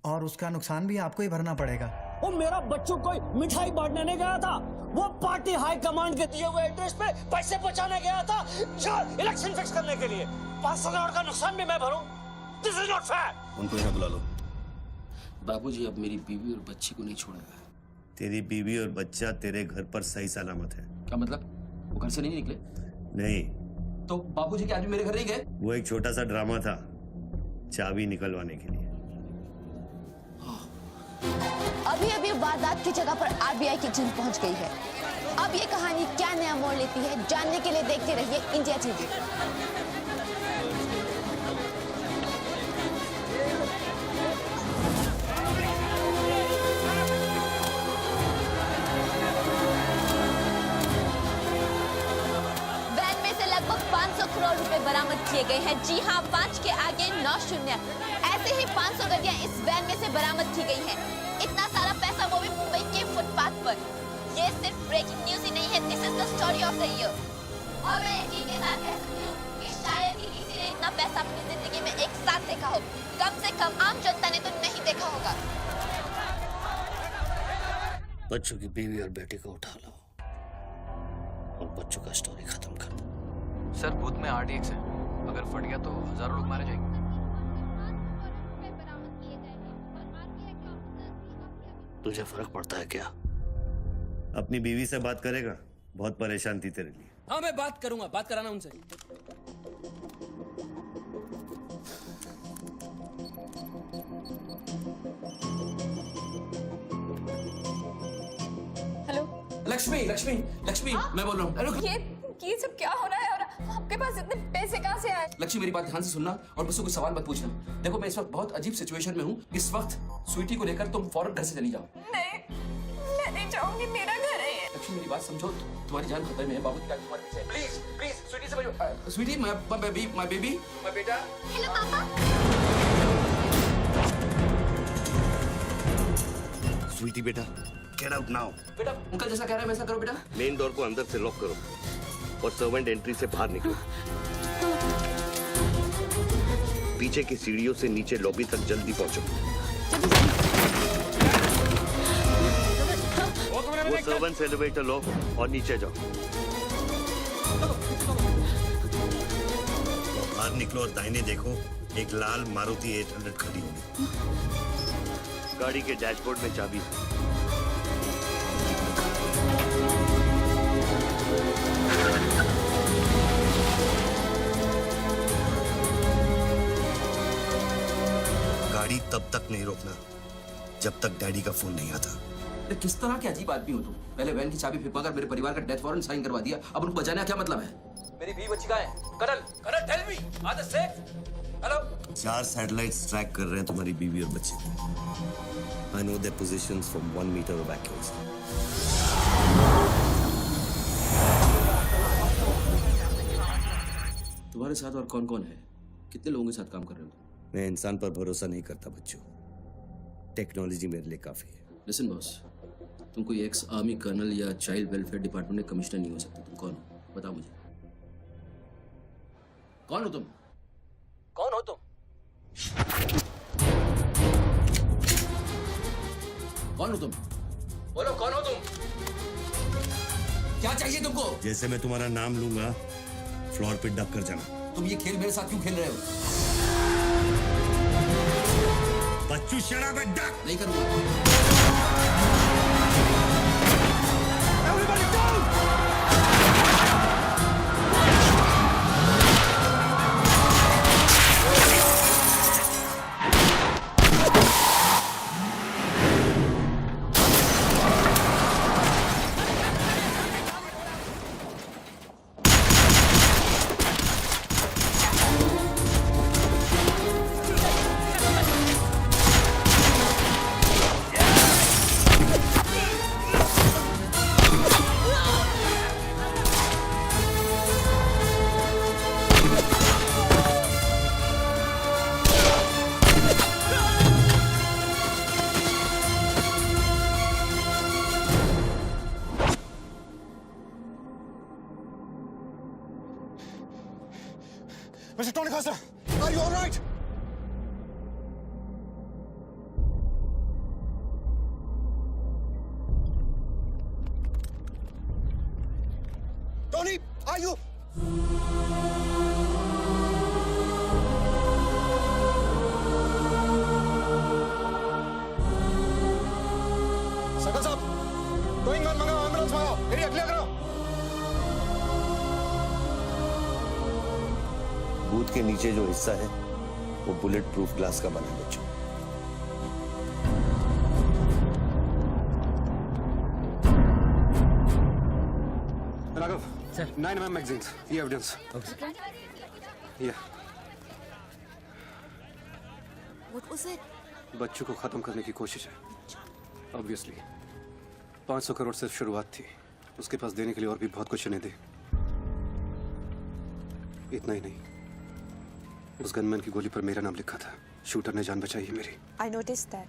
और उसका नुकसान भी आपको ही भरना पड़ेगा। वो मेरा बच्चों कोई मिठाई बांटने नहीं गया था, वो पार्टी हाई कमांड के दिए हुए एड्रेस पे पैसे पहुंचाने गया था इलेक्शन फिक्स करने के लिए। 500 करोड़ का नुकसान भी मैं भरूं? This is not fair. उनको यहाँ बुला लो। बाबूजी, अब मेरी बीवी और बच्ची को नहीं छोड़ेगा। तेरी बीवी और बच्चा तेरे घर पर सही सलामत है। क्या मतलब? वो घर से नहीं निकले? नहीं, तो बाबूजी के आदमी मेरे घर नहीं गए? वो एक छोटा सा ड्रामा था, चाबी निकलवाने के लिए। अभी अभी वारदात की जगह पर आरबीआई की टीम पहुंच गई है। अब ये कहानी क्या नया मोड़ लेती है, जानने के लिए देखते रहिए इंडिया टीवी। वैन में से लगभग 500 करोड़ रुपए बरामद किए गए हैं। जी हाँ, 5 के आगे 9 शून्य। ऐसे ही 500 गड्डियां इस वैन में से बरामद की गई हैं। इतना सारा पैसा, वो भी मुंबई के फुटपाथ पर। ये सिर्फ ब्रेकिंग न्यूज ही नहीं है, this is the story of the year. और मैं यकीन के साथ कह सकती हूँ कि शायद ही किसी ने इतना पैसा अपनी जिंदगी में एक साथ देखा हो। कम से कम आम जनता ने तो नहीं देखा होगा। बच्चों की बीवी और बेटी को उठा लो और बच्चों का स्टोरी खत्म कर दो। सर, बूथ में RTX है, अगर फट गया तो हजारों लोग मारे जाएंगे। तुझे फर्क पड़ता है क्या? अपनी बीवी से बात करेगा? बहुत परेशान थी तेरे लिए। हाँ, मैं बात करूंगा, बात कराना उनसे। हेलो लक्ष्मी लक्ष्मी लक्ष्मी मैं बोल रहा हूँ। अरे ये सब क्या हो रहा है और आपके पास इतने पैसे कहाँ से आए? लक्ष्मी मेरी बात ध्यान से सुनना और मुझसे कुछ सवाल मत पूछना। देखो मैं इस वक्त बहुत अजीब सिचुएशन में हूँ। इस वक्त स्वीटी को लेकर तुम फौरन घर से चली जाओ। नहीं, मैं नहीं चाहूंगी, मेरा घर है ये। लक्ष्मी मेरी बात समझो, तुम्हारी जान खतरे में है। बाबू की जान तुम्हारे पीछे है। प्लीज प्लीज स्वीटी समझो। स्वीटी माय बेबी माय बेटा। हेलो पापा। स्वीटी बेटा, गेट आउट नाउ। बेटा अंकल जैसा कह रहा है वैसा करो बेटा। मेन डोर को अंदर से लॉक करो और सर्वेंट एंट्री से बाहर निकलो। पीछे की सीढ़ियों से नीचे लॉबी तक जल्दी पहुंचो। वो सर्वेंट्स एलिवेटर लो और नीचे जाओ। बाहर निकलो और दाहिने देखो, एक लाल मारुति 800 खड़ी होगी। गाड़ी के डैशबोर्ड में चाबी है। गाड़ी तब तक नहीं रोकना जब तक डैडी का फोन नहीं आता। अरे किस तरह के अजीब आदमी हो तुम? पहले वैन की चाबी फिरवा कर मेरे परिवार का डेथ वारंट साइन करवा दिया, अब उनको बचाने का क्या मतलब है? मेरी बीवी बच्ची कहाँ है? Colonel tell me, are they safe? Hello? 4 satellites track कर रहे हैं तुम्हारी बीवी और बच्चे। I know their positions from 1 metre of accuracy. तुम्हारे साथ और कौन कौन है? कितने लोगों के साथ काम कर रहे हो? मैं इंसान पर भरोसा नहीं करता बच्चों, टेक्नोलॉजी मेरे लिए काफी है। लिसन बॉस, तुम कोई एक्स आर्मी कर्नल या चाइल्ड वेलफेयर डिपार्टमेंट में कमिश्नर नहीं हो सकते। तुम कौन हो? बताओ मुझे। कौन हो तुम? कौन हो तुम? कौन हो तुम? बोलो कौन हो तुम? क्या चाहिए तुमको? जैसे मैं तुम्हारा नाम लूंगा फ्लोर पे डक कर जाना। तुम ये खेल मेरे साथ क्यों खेल रहे हो? बच्चू शराब है, डक। नहीं करूंगा। Mr. Tony Costa, are you all right? Tony, are you? सकल साहब, गोइंग मैन मंगाओ, एम्बुलेंस मंगाओ, एरिया क्लियर करो। बूथ के नीचे जो हिस्सा है वो बुलेट प्रूफ ग्लास का बना है बच्चों। राघव, सर 9mm magazines, ये एविडेंस। ये What was it? बच्चों को खत्म करने की कोशिश है। ऑब्वियसली 500 करोड़ सिर्फ शुरुआत थी, उसके पास देने के लिए और भी बहुत कुछ नहीं दे। इतना ही नहीं, उस गनमैन की गोली पर मेरा नाम लिखा था। शूटर ने जान बचाई है मेरी। I noticed that.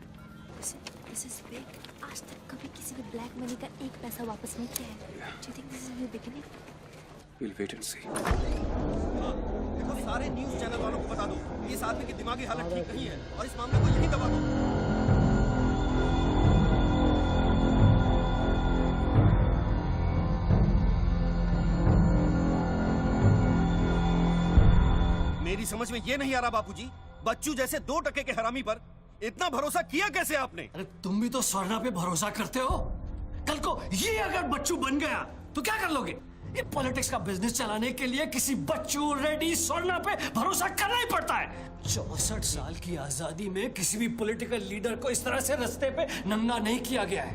This is big. आज तक कभी किसी ने ब्लैक मनी का एक पैसा वापस नहीं किया है। Do you think this is a new beginning? We'll wait and see. देखो सारे न्यूज़ चैनल वालों को बता दो, इस आदमी की दिमागी हालत ठीक नहीं है और इस मामले को यहीं दबा दो। मेरी समझ में ये नहीं आ रहा बापूजी, बच्चू जैसे 2 टके के हरामी पर इतना भरोसा किया कैसे आपने? अरे तुम भी तो स्वर्णा पे भरोसा करते हो। कल को ये अगर बच्चू बन गया तो क्या कर लोगे? ये पॉलिटिक्स का बिजनेस चलाने के लिए किसी बच्चू रेड्डी स्वर्णा पे भरोसा करना ही पड़ता है। 64 साल की आजादी में किसी भी पॉलिटिकल लीडर को इस तरह से रास्ते पे नंगा नहीं किया गया है।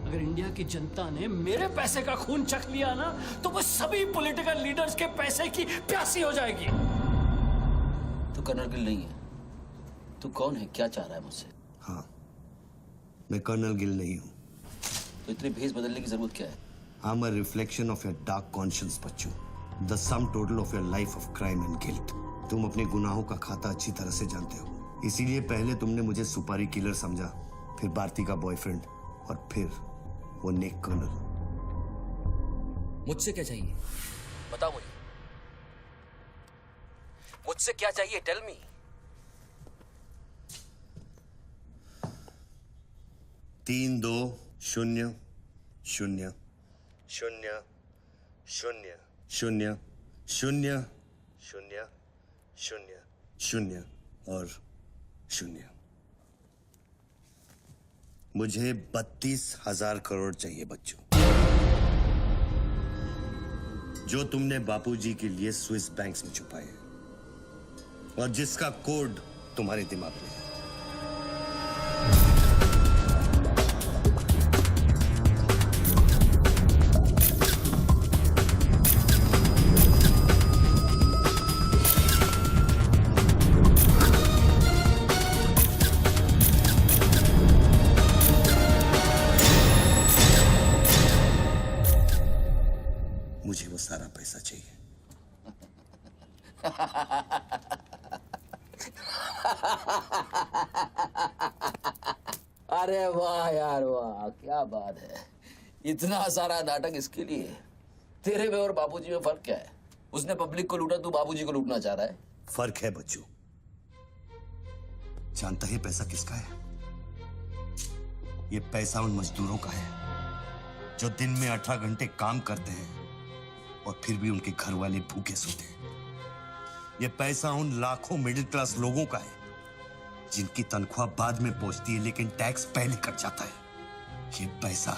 अगर इंडिया की जनता ने मेरे पैसे का खून चख लिया ना, तो वो सभी पॉलिटिकल लीडर्स के पैसे की प्यासी हो जाएगी। तू कर्नल गिल नहीं है। तू कौन है, क्या चाह रहा है मुझसे? हाँ, मैं कर्नल गिल नहीं हूँ। तो इतनी भेस बदलने की जरूरत क्या है? I'm a reflection of your dark conscience, Bachchu. The sum total of your life of crime and guilt। तुम अपने गुनाहों का खाता अच्छी तरह से जानते हो, इसीलिए पहले तुमने मुझे सुपारी किलर समझा, फिर भारती का बॉयफ्रेंड, और फिर वो नेक कर्नल। मुझसे क्या चाहिए? बताओ मुझे, मुझसे क्या चाहिए? Tell me. तीन 2 0 0 0 0 0 0 0 0 0 और 0। मुझे 32,000 करोड़ चाहिए बच्चों, जो तुमने बापूजी के लिए स्विस बैंक्स में छुपाए हैं और जिसका कोड तुम्हारे दिमाग में है। मुझे वो सारा पैसा चाहिए। अरे वाह यार वाह, क्या बात है। इतना सारा नाटक इसके लिए? तेरे में और बापूजी में फर्क क्या है? उसने पब्लिक को लूटा, तू बापूजी को लूटना चाह रहा है। फर्क है बच्चू। जानता है पैसा किसका है? ये पैसा उन मजदूरों का है जो दिन में 18 घंटे काम करते हैं और फिर भी उनके घर वाले भूखे सोते हैं। ये पैसा उन लाखों मिडिल क्लास लोगों का है जिनकी तनख्वाह बाद में पहुंचती है लेकिन टैक्स पहले कट जाता है। ये पैसा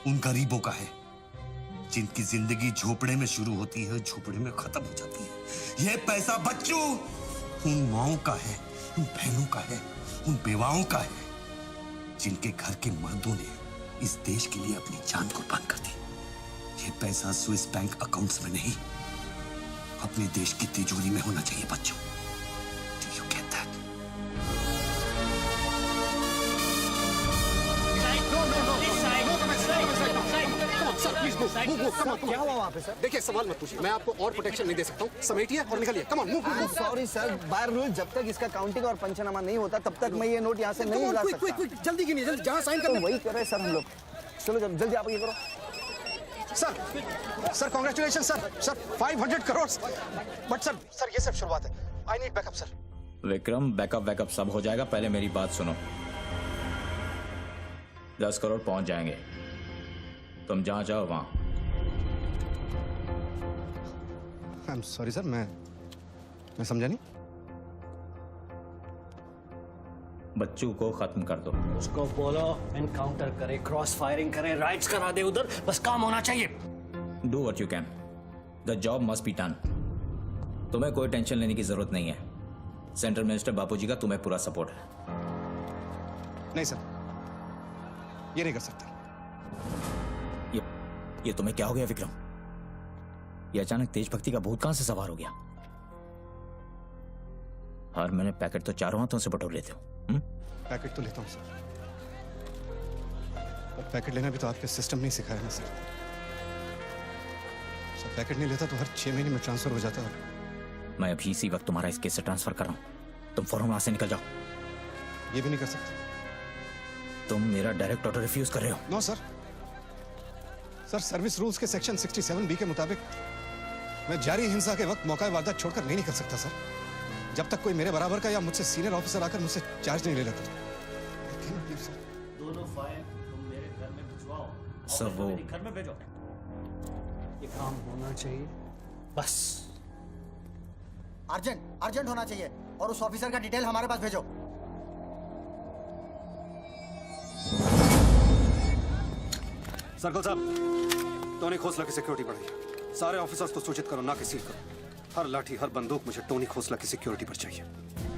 उन गरीबों का है जिनकी जिंदगी झोपड़े में शुरू होती है, झोपड़े में खत्म हो जाती है। ये पैसा बच्चों उन माओं का है, उन बहनों का है, उन बेवाओं का है जिनके घर के मर्दों ने इस देश के लिए अपनी जान कुर्बान कर दी। ये पैसा स्विस बैंक अकाउंट्स में नहीं, अपने देश की तिजोरी में होना चाहिए बच्चों। Do you get that? क्या हुआ वहाँ पे सर? देखिए, सवाल मत पूछिए, मैं आपको और प्रोटेक्शन नहीं दे सकता हूँ। समेटिए और निकलिए। कम on, move. Sorry sir, by rule जब तक इसका काउंटिंग और पंचनामा नहीं होता तब तक मैं ये नोट यहाँ से नहीं ला सकता। क्विक, जल्दी गिनिए, जल्दी। जहाँ साइन करना वही कर रहे सर हम लोग। चलो जल्दी आप ये करो। Sir congratulation sir 500 crore. But sir ये सब शुरुआत है। I need backup sir. Vikram, backup सब हो जाएगा, पहले मेरी बात सुनो। 10 करोड़ पहुंच जाएंगे, तुम जहां जाओ वहां। आई एम सॉरी सर, मैं समझा नहीं। बच्चों को खत्म कर दो। उसको बोलो एनकाउंटर करे, क्रॉस फायरिंग करे, राइट्स करा दे उधर, बस काम होना चाहिए। Do what you can, the job must be done. तुम्हें कोई टेंशन लेने की जरूरत नहीं है। सेंट्रल मिनिस्टर बापूजी का तुम्हें पूरा सपोर्ट है। नहीं सर, ये नहीं कर सकता। ये तुम्हें क्या हो गया विक्रम? ये अचानक तेज भक्ति का भूत कहां से सवार हो गया? हर महीने पैकेट तो चारों हाथों से बटोर लेते हो। पैकेट तो लेता हूँ सर, पर पैकेट लेना भी तो आपके सिस्टम नहीं सिखाया ना सर। पैकेट नहीं लेता तो हर 6 महीने में ट्रांसफर हो जाता है। मैं अभी इसी वक्त तुम्हारा इस केस से ट्रांसफर कर रहा हूं, तुम फौरन वहां से निकल जाओ। ये भी नहीं कर सकते। तुम मेरा डायरेक्ट ऑर्डर रिफ्यूज कर रहे हो। नो सर, सर्विस रूल्स के सेक्शन 67B के मुताबिक मैं जारी हिंसा के वक्त मौका वारदात छोड़कर नहीं निकल सकता सर, जब तक कोई मेरे बराबर का या मुझसे सीनियर ऑफिसर आकर मुझसे चार्ज नहीं ले लेता। दोनों फाइल तुम मेरे घर में भिजवाओ। सर वो घर में भेजो, ये काम होना चाहिए बस। अर्जेंट होना चाहिए और उस ऑफिसर का डिटेल हमारे पास भेजो। सर्कल साहब, टोनी खोसला की सिक्योरिटी बढ़ाइए। सारे ऑफिसर्स को सूचित करो, ना कि सील करो। हर लाठी, हर बंदूक मुझे टोनी खोसला की सिक्योरिटी पर चाहिए।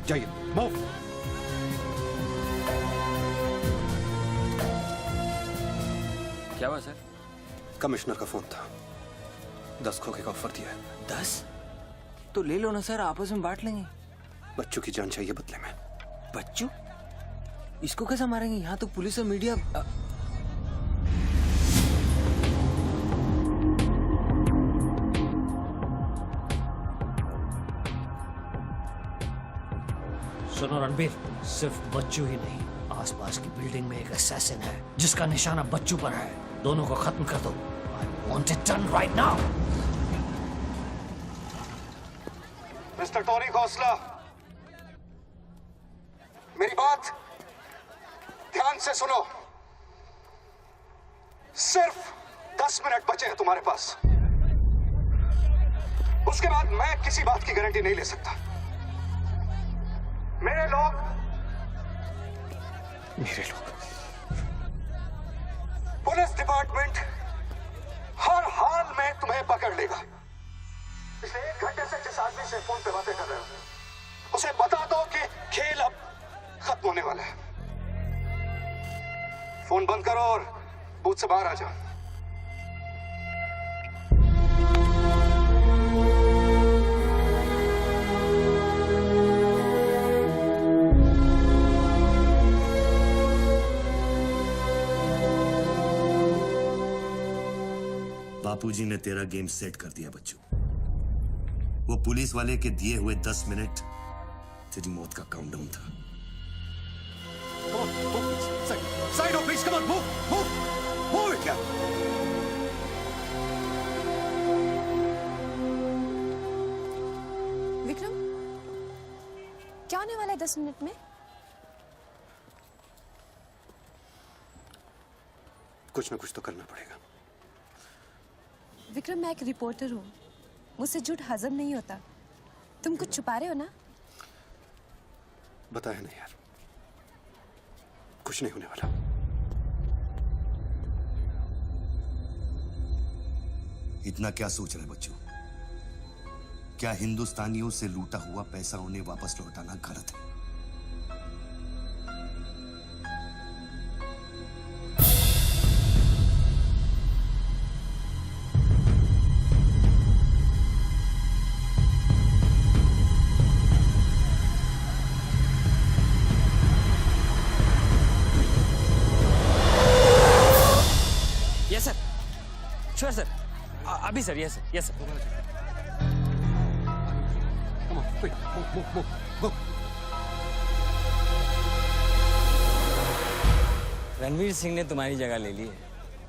जाइए, मूव। क्या हुआ सर? कमिश्नर का फोन था, 10 खोखे का ऑफर दिया है। 10? तो ले लो ना सर, आपस में बांट लेंगे। बच्चों की जान चाहिए बदले में। बच्चू? इसको कैसे मारेंगे? यहाँ तो पुलिस और मीडिया। सुनो रणबीर, सिर्फ बच्चू ही नहीं, आसपास की बिल्डिंग में एक असैसिन है जिसका निशाना बच्चू पर है। दोनों को खत्म कर दो। I want it done right now. Mister Tony Khosla, मेरी बात ध्यान से सुनो। सिर्फ 10 मिनट बचे हैं तुम्हारे पास। उसके बाद मैं किसी बात की गारंटी नहीं ले सकता। मेरे लोग पुलिस डिपार्टमेंट हर हाल में तुम्हें पकड़ लेगा। पिछले 1 घंटे से जिस आदमी से फोन पे बातें कर रहे हो, उसे बता दो कि खेल अब खत्म होने वाला है। फोन बंद करो और बूथ से बाहर आ जाओ। बापूजी ने तेरा गेम सेट कर दिया बच्चू। वो पुलिस वाले के दिए हुए 10 मिनट तेरी मौत का काउंटडाउन था। Side of please, come on, move it, yeah. Vikram, क्या होने वाला है 10 मिनट में? कुछ ना कुछ तो करना पड़ेगा। विक्रम, मैं एक रिपोर्टर हूँ, मुझसे झूठ हजम नहीं होता। तुम कुछ छुपा रहे हो ना? बताया नहीं यार, कुछ नहीं होने वाला। इतना क्या सोच रहे बच्चों? क्या हिंदुस्तानियों से लूटा हुआ पैसा उन्हें वापस लौटाना गलत है? यस सर, श्योर सर, अभी sir. Yes sir, yes sir. Come on, quick, move. Ranveer Singh ने तुम्हारी जगह ले ली है,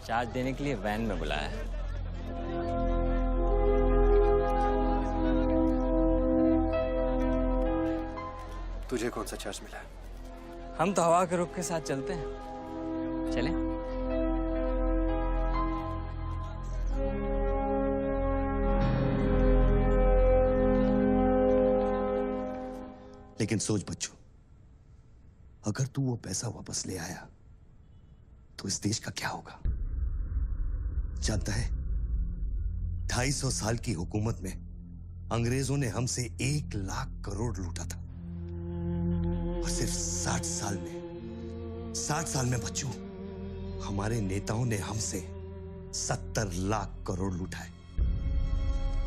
चार्ज देने के लिए वैन में बुलाया है। तुझे कौन सा चार्ज मिला है? हम तो हवा के रुख के साथ चलते हैं। चलें? लेकिन सोच बच्चों, अगर तू वो पैसा वापस ले आया तो इस देश का क्या होगा? जानता है, 250 साल की हुकूमत में अंग्रेजों ने हमसे 1 लाख करोड़ लूटा था, और सिर्फ 60 साल में बच्चों, हमारे नेताओं ने हमसे 70 लाख करोड़ लूटा है।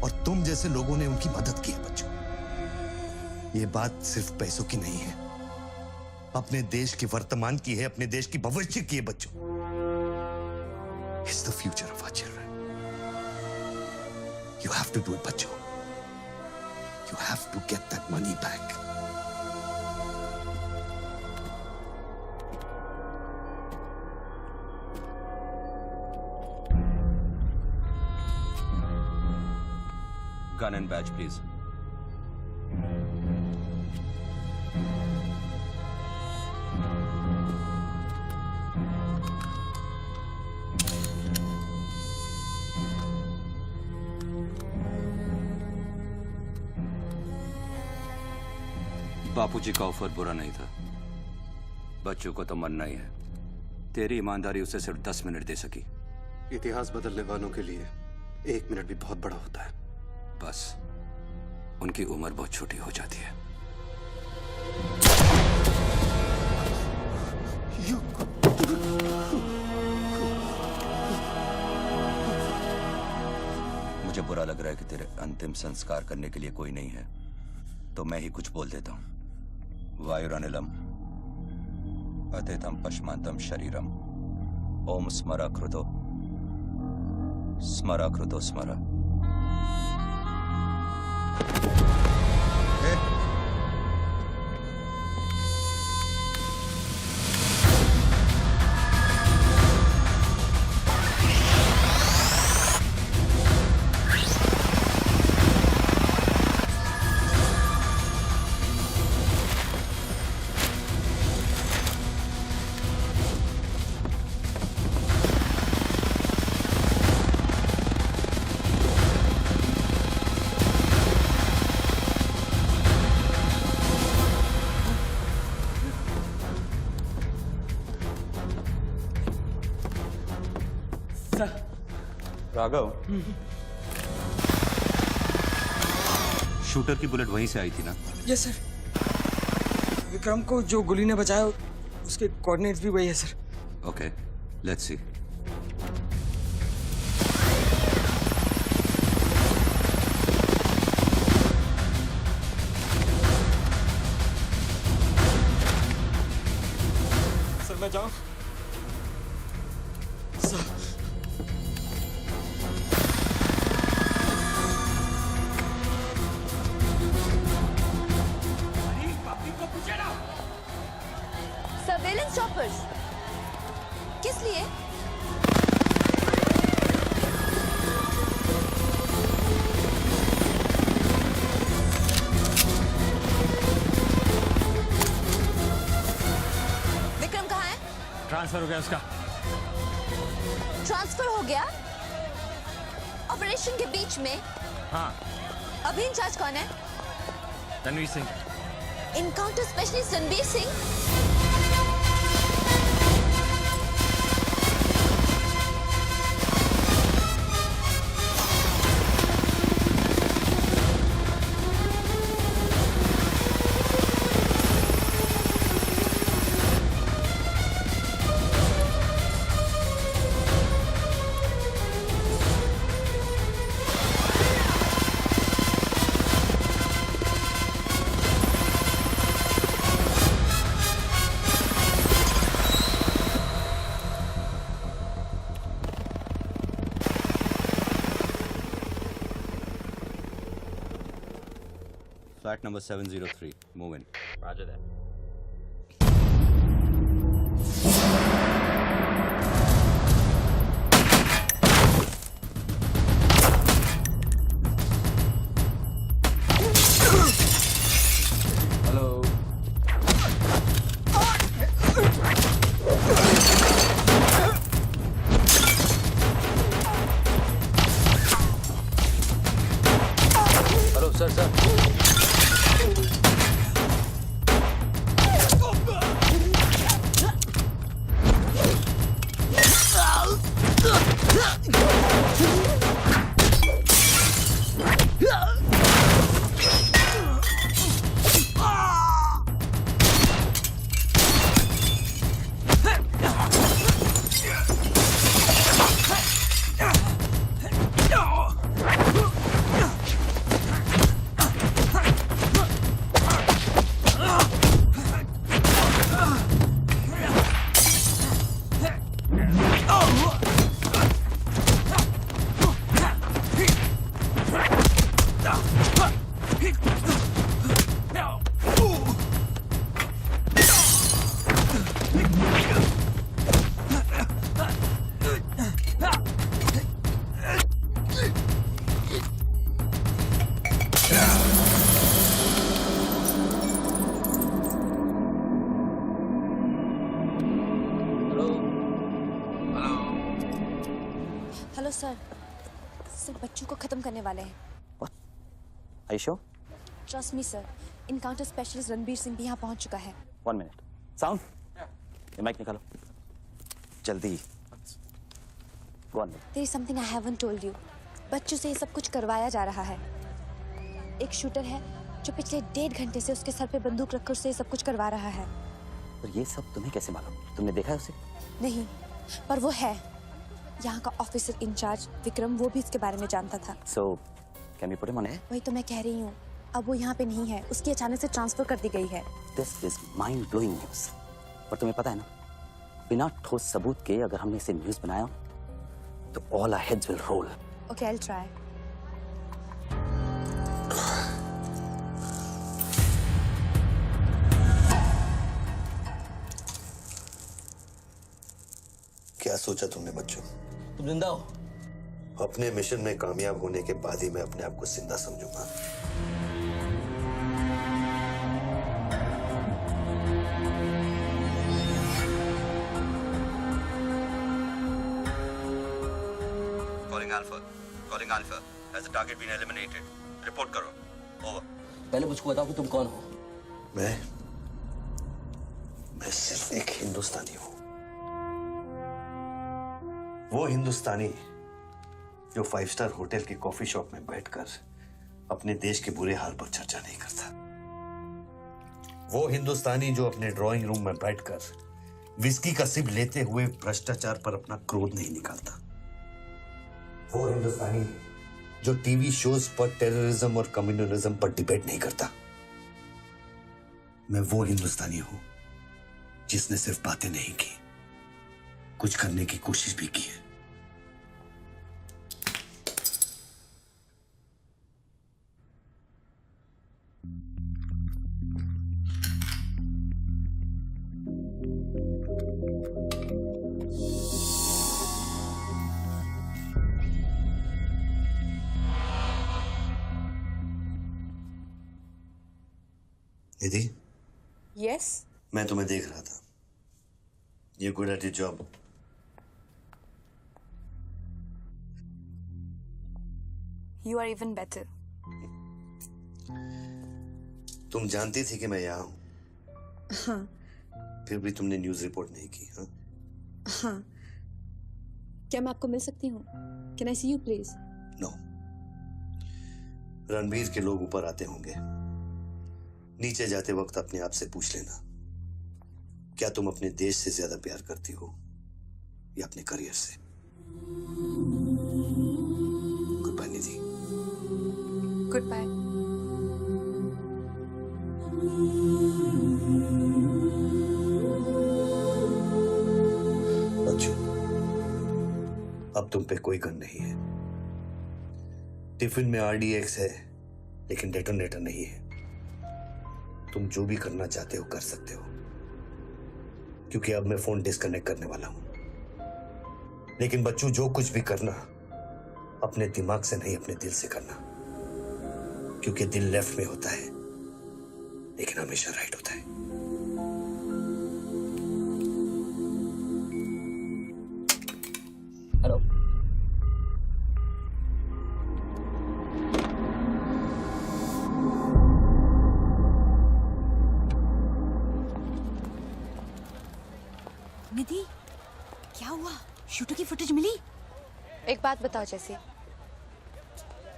और तुम जैसे लोगों ने उनकी मदद की है बच्चों। ये बात सिर्फ पैसों की नहीं है, अपने देश के वर्तमान की है, अपने देश की भविष्य की है बच्चों। It's the future of our children. You have to do it, बच्चों. You have to get that money back. Gun and badge, please. बापूजी का ऑफर बुरा नहीं था। बच्चों को तो मरना ही है। तेरी ईमानदारी उसे सिर्फ 10 मिनट दे सकी। इतिहास बदलने वालों के लिए 1 मिनट भी बहुत बड़ा होता है। बस उनकी उम्र बहुत छोटी हो जाती है। मुझे बुरा लग रहा है कि तेरे अंतिम संस्कार करने के लिए कोई नहीं है, तो मैं ही कुछ बोल देता हूं। वायुरनिलम अतिथम पश्मांतम शरीरम ओम स्मरा कृतो स्मरा कृतो स्मरा। राघव, शूटर की बुलेट वहीं से आई थी ना? Yes sir. विक्रम को जो गोली ने बचाया उसके कोऑर्डिनेट्स भी वही है sir. Okay, let's see. Sir मैं जाऊं? सर सर्वेलेंस चॉपर्स किस लिए? विक्रम कहाँ है? ट्रांसफर हो गया उसका। ट्रांसफर हो गया? ऑपरेशन के बीच में? हाँ। अभी इंचार्ज कौन है? Ranveer Singh. Encounter specialist Ranbir Singh? Flat number 703. Move in. Roger that. Hello. Hello sir sir. Hello sir. Sir बच्चों को खत्म करने वाले हैं। Are you sure? Trust me sir. Encounter specialist Ranbir Singh भी यहाँ पहुँच चुका है। 1 minute. Sound? ये माइक निकालो जल्दी। Go on. There is something I haven't told you. बच्चों से ये सब कुछ करवाया जा रहा है। एक शूटर है जो पिछले 1.5 घंटे से उसके सर पे बंदूक रखकर उससे ये सब कुछ करवा रहा है। पर ये सब तुम्हें कैसे मालूम? तुमने देखा है उसे? नहीं, पर वो है। यहाँ का ऑफिसर इंचार्ज विक्रम, वो भी इसके बारे में जानता था। So, can we put him on air? वही तो मैं कह रही हूँ, अब वो यहाँ पे नहीं है, उसकी अचानक से ट्रांसफर कर दी गई है। This is mind-blowing news. पर तुम्हें पता है ना, बिना ठोस सबूत के अगर हमने इसे न्यूज़ बनाया तो all our heads will roll. Okay, I'll try. क्या सोचा तुमने बच्चों? तुम जिंदा हो? अपने मिशन में कामयाब होने के बाद ही मैं अपने आप को जिंदा समझूंगा। Calling Alpha. Has the target been eliminated? Report करो. Over. पहले मुझको बताओ कि तुम कौन हो? मैं सिर्फ एक हिंदुस्तानी हूं। वो हिंदुस्तानी जो 5 स्टार होटल के कॉफी शॉप में बैठकर अपने देश के बुरे हाल पर चर्चा नहीं करता। वो हिंदुस्तानी जो अपने ड्राइंग रूम में बैठकर विस्की का सिप लेते हुए भ्रष्टाचार पर अपना क्रोध नहीं निकालता। वो हिंदुस्तानी जो टीवी शोज पर टेररिज्म और कम्युनलिज्म पर डिबेट नहीं करता। मैं वो हिंदुस्तानी हूं जिसने सिर्फ बातें नहीं की, कुछ करने की कोशिश भी की है। निधि, Yes? मैं तुम्हें देख रहा था। You're good at your job. You are even better. तुम जानती थी कि मैं यहाँ हूं, हाँ, फिर भी तुमने न्यूज़ रिपोर्ट नहीं की। हाँ? हाँ। क्या मैं आपको मिल सकती हूँ? Can I see you, please? No. Ranbir के लोग ऊपर आते होंगे। नीचे जाते वक्त अपने आप से पूछ लेना, क्या तुम अपने देश से ज्यादा प्यार करती हो या अपने करियर से? Good bye Nidhi. Good bye. बच्चों, अब तुम पे कोई गन नहीं है। टिफिन में RDX है, लेकिन डेटोनेटर नहीं है। तुम जो भी करना चाहते हो कर सकते हो, क्योंकि अब मैं फोन डिस्कनेक्ट करने वाला हूं। लेकिन बच्चों, जो कुछ भी करना अपने दिमाग से नहीं, अपने दिल से करना, क्योंकि दिल लेफ्ट में होता है लेकिन हमेशा राइट होता है। हेलो। निधि, क्या हुआ? शूटर की फुटेज मिली? एक बात बताओ जैसे,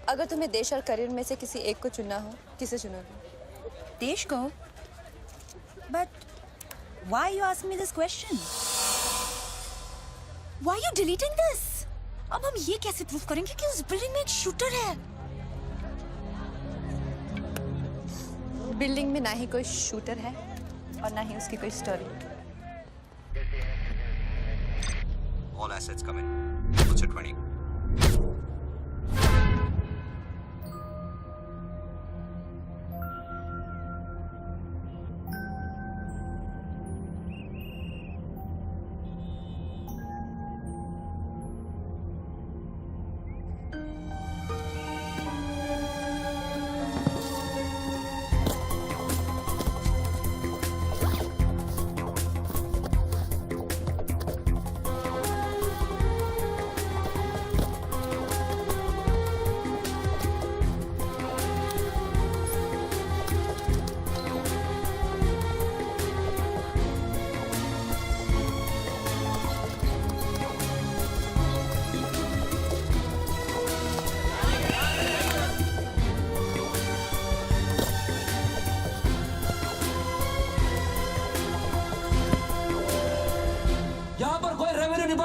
अगर तुम्हें देश और करियर में से किसी एक को चुनना हो, किसे चुनोगे? देश को? But why you ask me this question? Why you deleting this? अब हम ये कैसे प्रूव करेंगे कि उस बिल्डिंग में एक शूटर है? बिल्डिंग में ना ही कोई शूटर है और ना ही उसकी कोई story. All assets come in. What's your 20?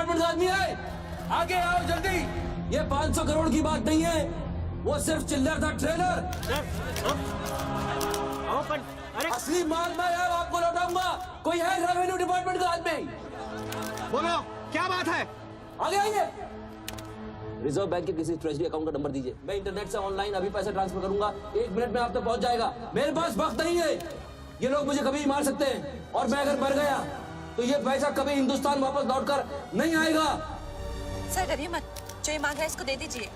Department का आदमी है, आगे आओ जल्दी। ये 500 करोड़ की बात नहीं है, वो सिर्फ चिल्लर था, ट्रेलर। असली माल मैं आपको लौटाऊंगा। कोई है रेवेन्यू डिपार्टमेंट का आदमी? बोलो क्या बात है? आगे आइए। रिजर्व बैंक के किसी ट्रेजरी अकाउंट का नंबर दीजिए, मैं इंटरनेट से ऑनलाइन अभी पैसे ट्रांसफर करूंगा, 1 मिनट में आप तक पहुंच जाएगा। मेरे पास वक्त नहीं है, ये लोग मुझे कभी मार सकते हैं, और मैं अगर मर गया तो ये पैसा कभी हिंदुस्तान वापस लौटकर नहीं आएगा। सर डरिए मत, जो ये मांग रहा है इसको दे दीजिए।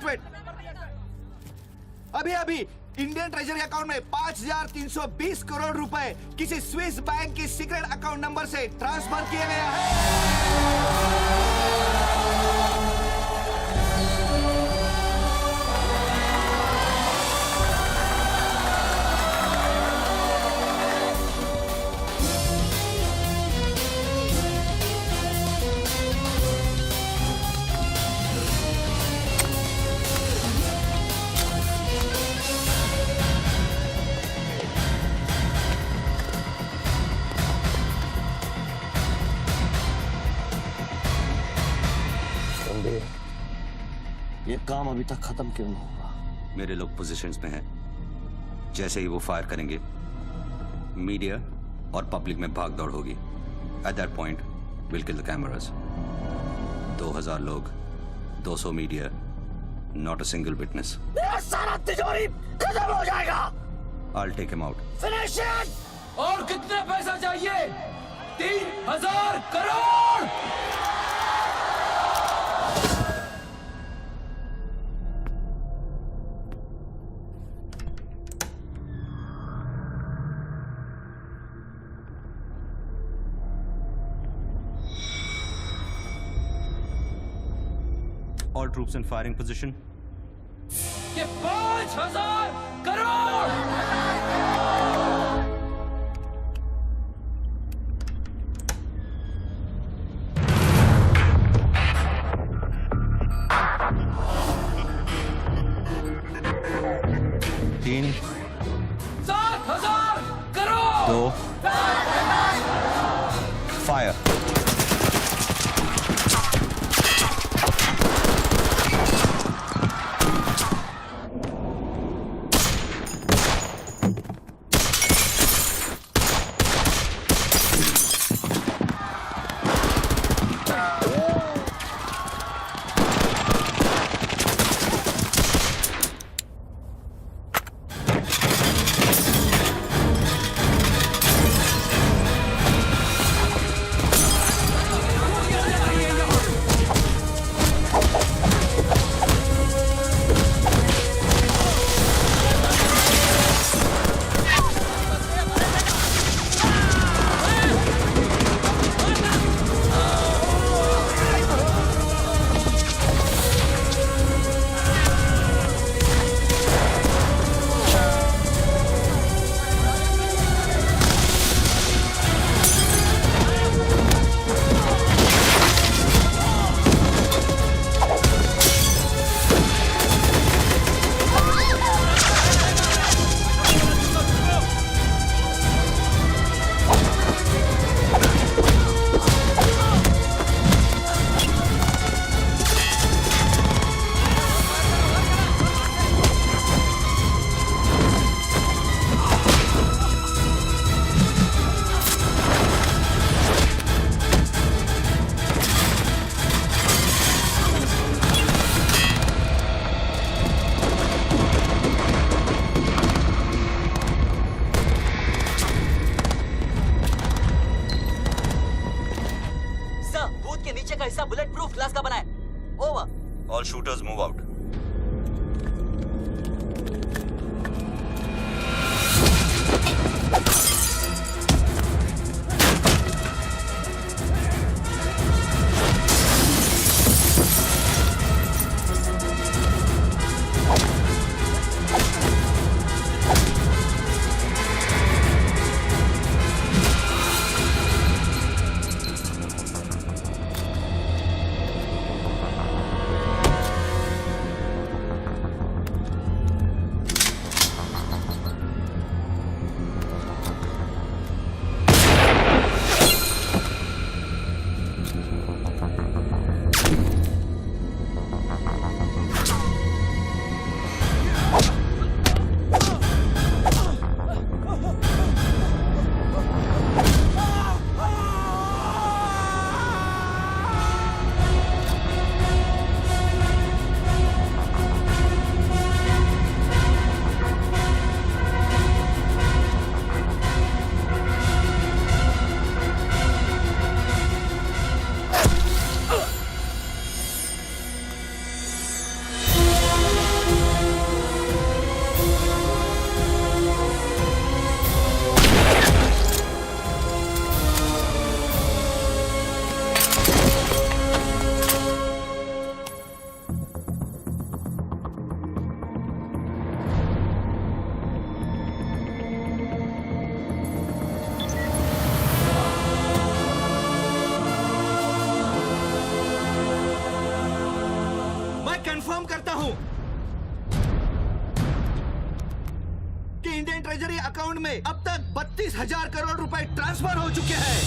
वेट। अभी इंडियन ट्रेजरी अकाउंट में 5,320 करोड़ रुपए किसी स्विस बैंक के सीक्रेट अकाउंट नंबर से ट्रांसफर किए गए हैं। ये काम अभी तक खत्म क्यों नहीं हुआ? मेरे लोग पोजीशंस में हैं। जैसे ही वो फायर करेंगे, मीडिया और पब्लिक में भाग दौड़ होगी। At that point will kill the cameras. 2000 लोग, 200 media, not a single witness. सारा तिजोरी खत्म हो जाएगा। I'll take him out. Finish it! और कितना पैसा चाहिए? 3,000 crore. All troops in firing position. ये 5,000 करोड़। तीन, 7,000 crore. 2, fire. Bullet proof glass का बना है। Over. All shooters move out. Confirm करता हूं कि इंडियन ट्रेजरी अकाउंट में अब तक 32,000 करोड़ रुपए ट्रांसफर हो चुके हैं।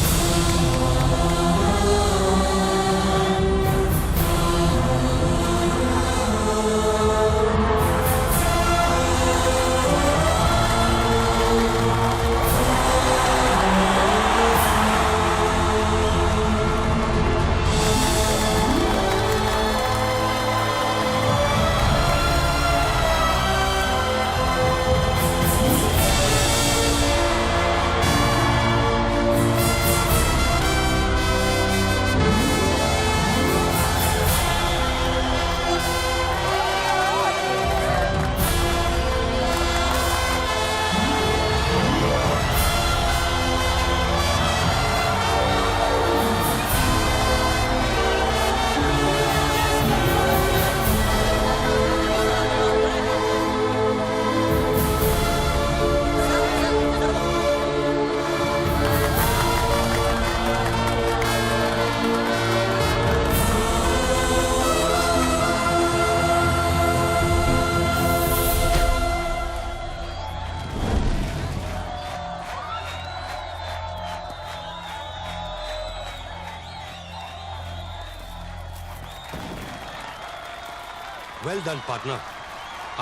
Well done, partner.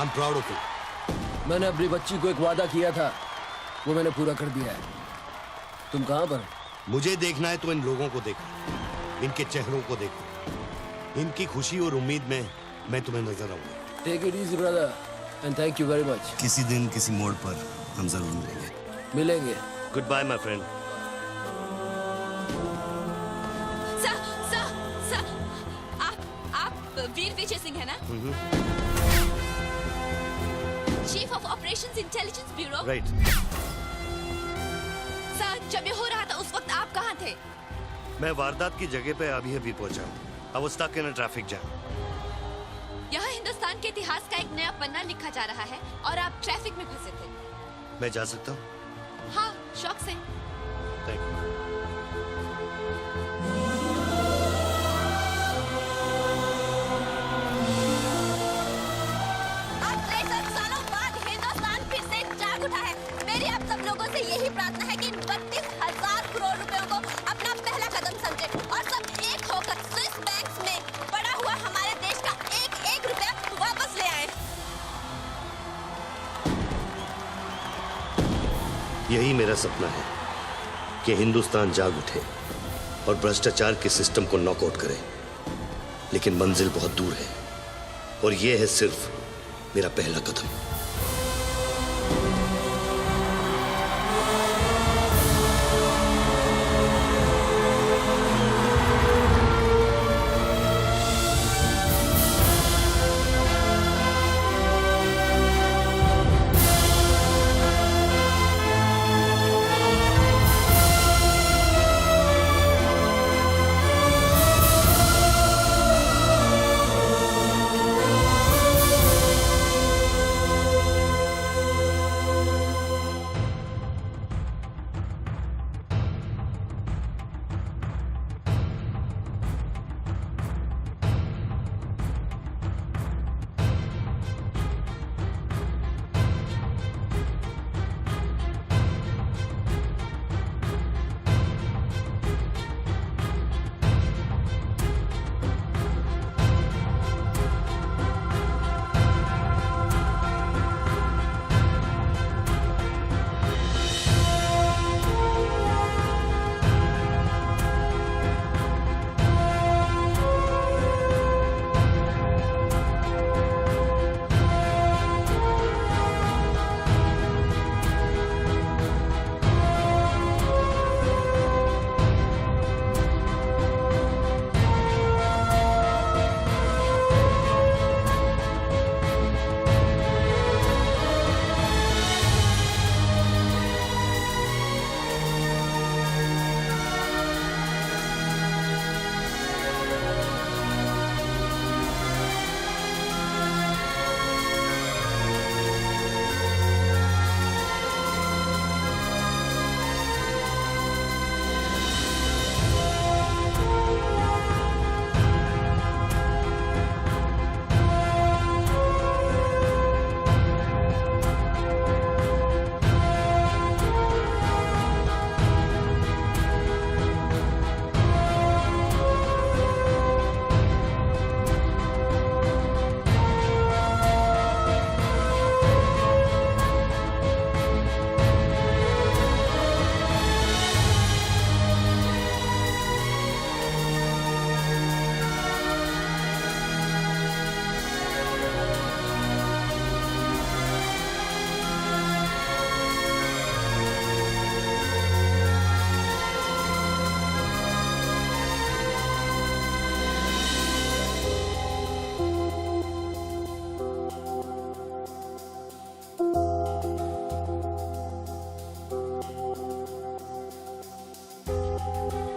I'm proud of you. मैंने अपनी बच्ची को एक वादा किया था, वो मैंने पूरा कर दिया है। तुम कहाँ पर? मुझे देखना है तो इन लोगों को देखो, इनके चेहरों को देखो, इनकी खुशी और उम्मीद में मैं तुम्हें नजर आऊंगा। Take it easy, brother, and thank you very much. किसी दिन किसी मोड़ पर हम जरूर मिलेंगे। Goodbye, my friend. सर, आप वीर विजय सिंह है ना? Chief of operations intelligence bureau. Right. Sir, जब ये हो रहा था उस वक्त आप कहाँ थे? मैं वारदात की जगह पे अभी पहुंचा हूँ। I was stuck in a traffic jam. यहाँ हिंदुस्तान के इतिहास का एक नया पन्ना लिखा जा रहा है और आप ट्रैफिक में फंसे थे। मैं जा सकता हूँ? हाँ, शौक से। Thank you. आज 63 सालों बाद हिंदुस्तान फिर से जाग उठा है। मेरी आप सब लोगों से यही प्रार्थना है कि इन 32,000 करोड़ रुपयों को अपना पहला कदम समझे और सब एक होकर स्विस बैंक्स में पड़ा हुआ हमारे देश का एक रुपया वापस ले आए। यही मेरा सपना है कि हिंदुस्तान जाग उठे और भ्रष्टाचार के सिस्टम को नॉकआउट करे, लेकिन मंजिल बहुत दूर है और यह है सिर्फ मेरा पहला कदम। Thank you.